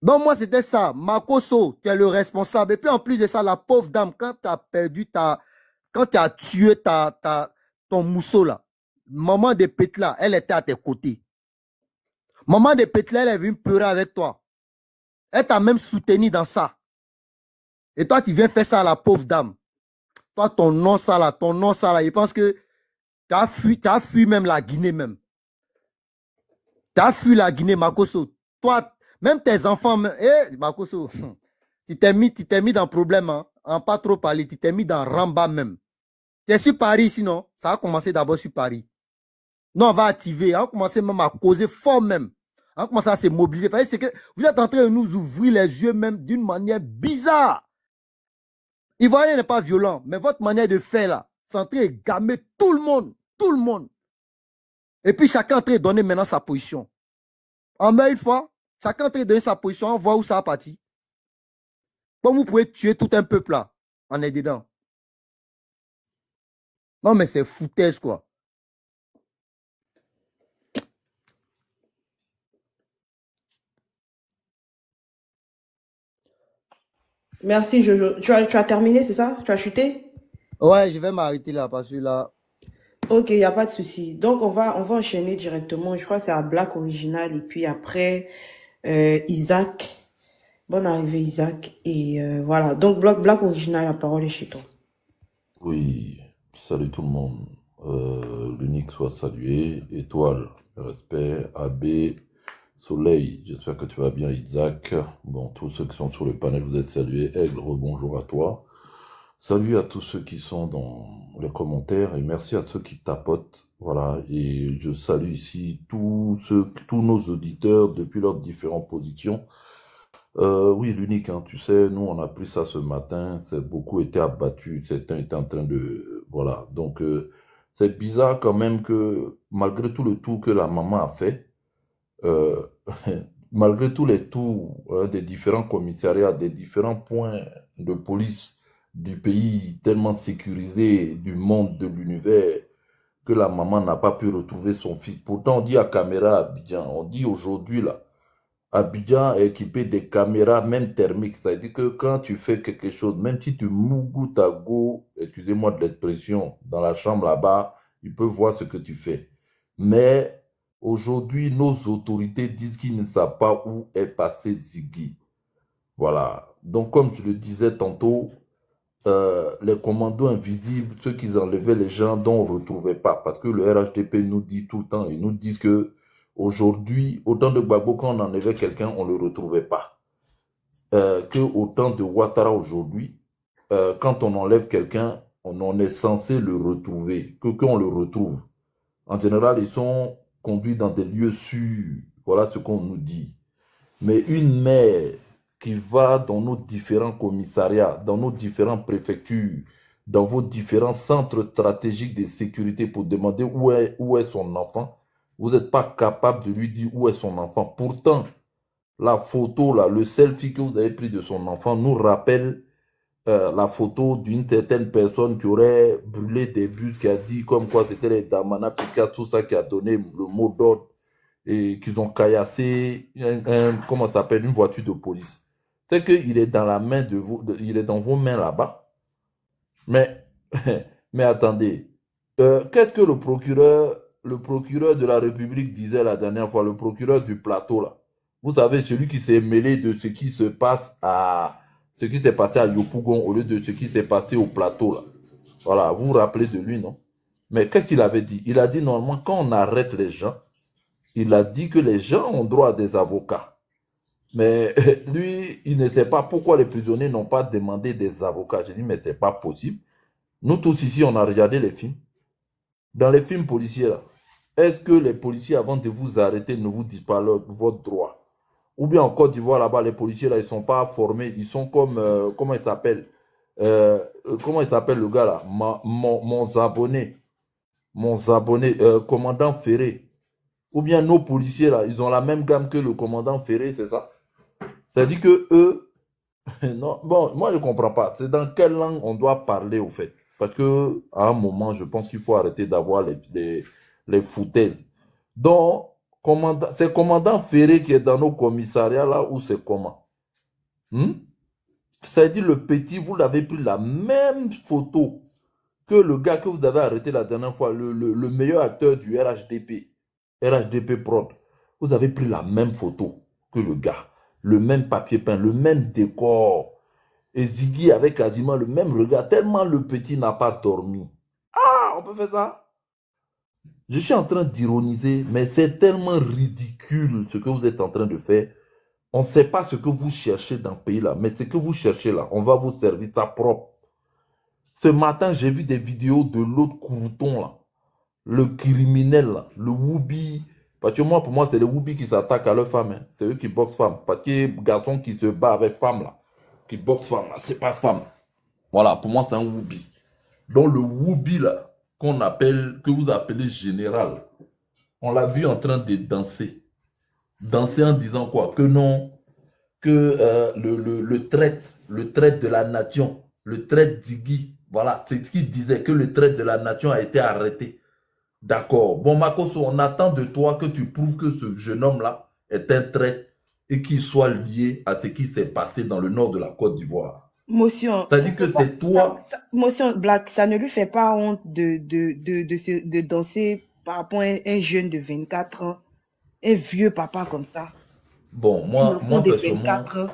S8: Donc moi, c'était ça. Makoso, tu es le responsable. Et puis en plus de ça, la pauvre dame, quand tu as perdu quand tu as tué ton mousseau là, maman de Petla, elle était à tes côtés. Maman de Petla, elle est venue pleurer avec toi. Elle t'a même soutenu dans ça. Et toi, tu viens faire ça à la pauvre dame. Toi, ton nom ça là, je pense que tu as fui même la Guinée même. Tu as fui la Guinée, Makoso. Toi, même tes enfants, Makoso, tu t'es mis dans le problème, hein, en pas trop parler, tu t'es mis dans Ramba même. Tu es sur Paris, sinon, ça a commencé d'abord sur Paris. Non, on va activer, on va commencer même à causer fort même. On va commencer à se mobiliser. Parce que c'est que vous êtes en train de nous ouvrir les yeux même d'une manière bizarre. Ivoirien n'est pas violent, mais votre manière de faire là, c'est en train de gamer tout le monde. Tout le monde. Et puis chacun est en train de donner maintenant sa position. En met une fois, chacun est en train de donner sa position, on voit où ça a parti. Comme vous pouvez tuer tout un peuple là, on est dedans. Non mais c'est foutaise quoi.
S3: Merci Jojo. Tu as terminé, c'est ça? Tu as chuté?
S8: Ouais, je vais m'arrêter là parce que là.
S3: Ok, il n'y a pas de souci. Donc, on va enchaîner directement. Je crois que c'est à Black Original. Et puis après, Isaac. Bonne arrivée, Isaac. Et voilà. Donc, Black Original, la parole est chez toi.
S5: Oui, salut tout le monde. L'unique soit salué. Étoile, respect. AB, Soleil, j'espère que tu vas bien, Isaac. Bon, tous ceux qui sont sur le panel, vous êtes salués. Aigle, rebonjour à toi. Salut à tous ceux qui sont dans les commentaires et merci à ceux qui tapotent. Voilà, et je salue ici tous nos auditeurs depuis leurs différentes positions. Oui, l'unique, hein, tu sais, nous on a pris ça ce matin, beaucoup étaient abattus, certains étaient en train de... Voilà, donc c'est bizarre quand même que malgré tout le tour que la maman a fait, euh, malgré tous les tours des différents commissariats, des différents points de police du pays tellement sécurisé, du monde, de l'univers, que la maman n'a pas pu retrouver son fils. Pourtant, on dit à caméra à Abidjan, on dit aujourd'hui là, Abidjan est équipé des caméras même thermiques. C'est-à-dire que quand tu fais quelque chose, même si tu mougou ta go, excusez-moi de l'expression, dans la chambre là-bas, ils peuvent voir ce que tu fais. Mais aujourd'hui, nos autorités disent qu'ils ne savent pas où est passé Ziggy. Voilà. Donc, comme je le disais tantôt, les commandos invisibles, ceux qui enlevaient les gens dont on ne retrouvait pas, parce que le RHDP nous dit tout le temps, ils nous disent que aujourd'hui, au temps de Gbagbo, quand on enlevait quelqu'un, on ne le retrouvait pas. Que au temps de Ouattara aujourd'hui, quand on enlève quelqu'un, on est censé le retrouver, qu'on le retrouve. En général, ils sont conduits dans des lieux sûrs. Voilà ce qu'on nous dit. Mais une mère qui va dans nos différents commissariats, dans nos différentes préfectures, dans vos différents centres stratégiques de sécurité pour demander où est son enfant, vous n'êtes pas capable de lui dire où est son enfant. Pourtant, la photo, là, le selfie que vous avez pris de son enfant nous rappelle la photo d'une certaine personne qui aurait brûlé des bus, qui a dit comme quoi c'était les Damana Pika, tout ça, qui a donné le mot d'ordre et qu'ils ont caillassé comment ça s'appelle, une voiture de police. C'est qu'il est dans la main de vous, il est dans vos mains là-bas. Mais, mais attendez, qu'est-ce que le procureur de la République disait la dernière fois, le procureur du plateau là? Vous savez, celui qui s'est mêlé de ce qui se passe à Yopougon au lieu de ce qui s'est passé au plateau là. Voilà, vous vous rappelez de lui, non? Mais qu'est-ce qu'il avait dit? Il a dit normalement, quand on arrête les gens, il a dit que les gens ont droit à des avocats. Mais lui, il ne sait pas pourquoi les prisonniers n'ont pas demandé des avocats. J'ai dit, mais c'est pas possible. Nous tous ici, on a regardé les films. Dans les films policiers, là, est-ce que les policiers, avant de vous arrêter, ne vous disent pas votre droit? Ou bien en Côte d'Ivoire, là-bas, les policiers, là, ils ne sont pas formés. Ils sont comme, comment il s'appelle le gars, là? Mon abonné, commandant Ferré. Ou bien nos policiers, là, ils ont la même gamme que le commandant Ferré, c'est ça? C'est-à-dire que eux, non, bon, moi je ne comprends pas. C'est dans quelle langue on doit parler au fait? Parce que à un moment, je pense qu'il faut arrêter d'avoir les foutaises. Donc, c'est commandant Ferré qui est dans nos commissariats là ou c'est comment? C'est-à-dire le petit, vous l'avez pris la même photo que le gars que vous avez arrêté la dernière fois, le meilleur acteur du RHDP Prod. Vous avez pris la même photo que le gars. Le même papier peint, le même décor. Et Ziggy avec quasiment le même regard, tellement le petit n'a pas dormi. Ah, on peut faire ça? Je suis en train d'ironiser, mais c'est tellement ridicule ce que vous êtes en train de faire. On ne sait pas ce que vous cherchez dans ce pays-là, mais ce que vous cherchez là, on va vous servir ça propre. Ce matin, j'ai vu des vidéos de l'autre Kourouton là, le criminel là, le Woubi. Parce que moi, pour moi, c'est les Woubi qui s'attaquent à leurs femmes. Hein. C'est eux qui boxent femmes. Parce que les garçons qui se battent avec femmes, là, qui boxent femmes, là, c'est pas femme. Voilà, pour moi, c'est un Woubi. Donc, le Woubi, là, que vous appelez général, on l'a vu en train de danser. Danser en disant quoi? Que non, que le traite de la nation, le traite Ziggy, voilà, c'est ce qu'il disait, que le traite de la nation a été arrêté. D'accord. Bon, Makosso, on attend de toi que tu prouves que ce jeune homme-là est un traître et qu'il soit lié à ce qui s'est passé dans le nord de la Côte d'Ivoire.
S3: Motion.
S5: C'est-à-dire que c'est toi.
S3: Motion Black, ça ne lui fait pas honte de danser par rapport à un jeune de 24 ans, un vieux papa comme ça.
S5: Bon, moi personnellement,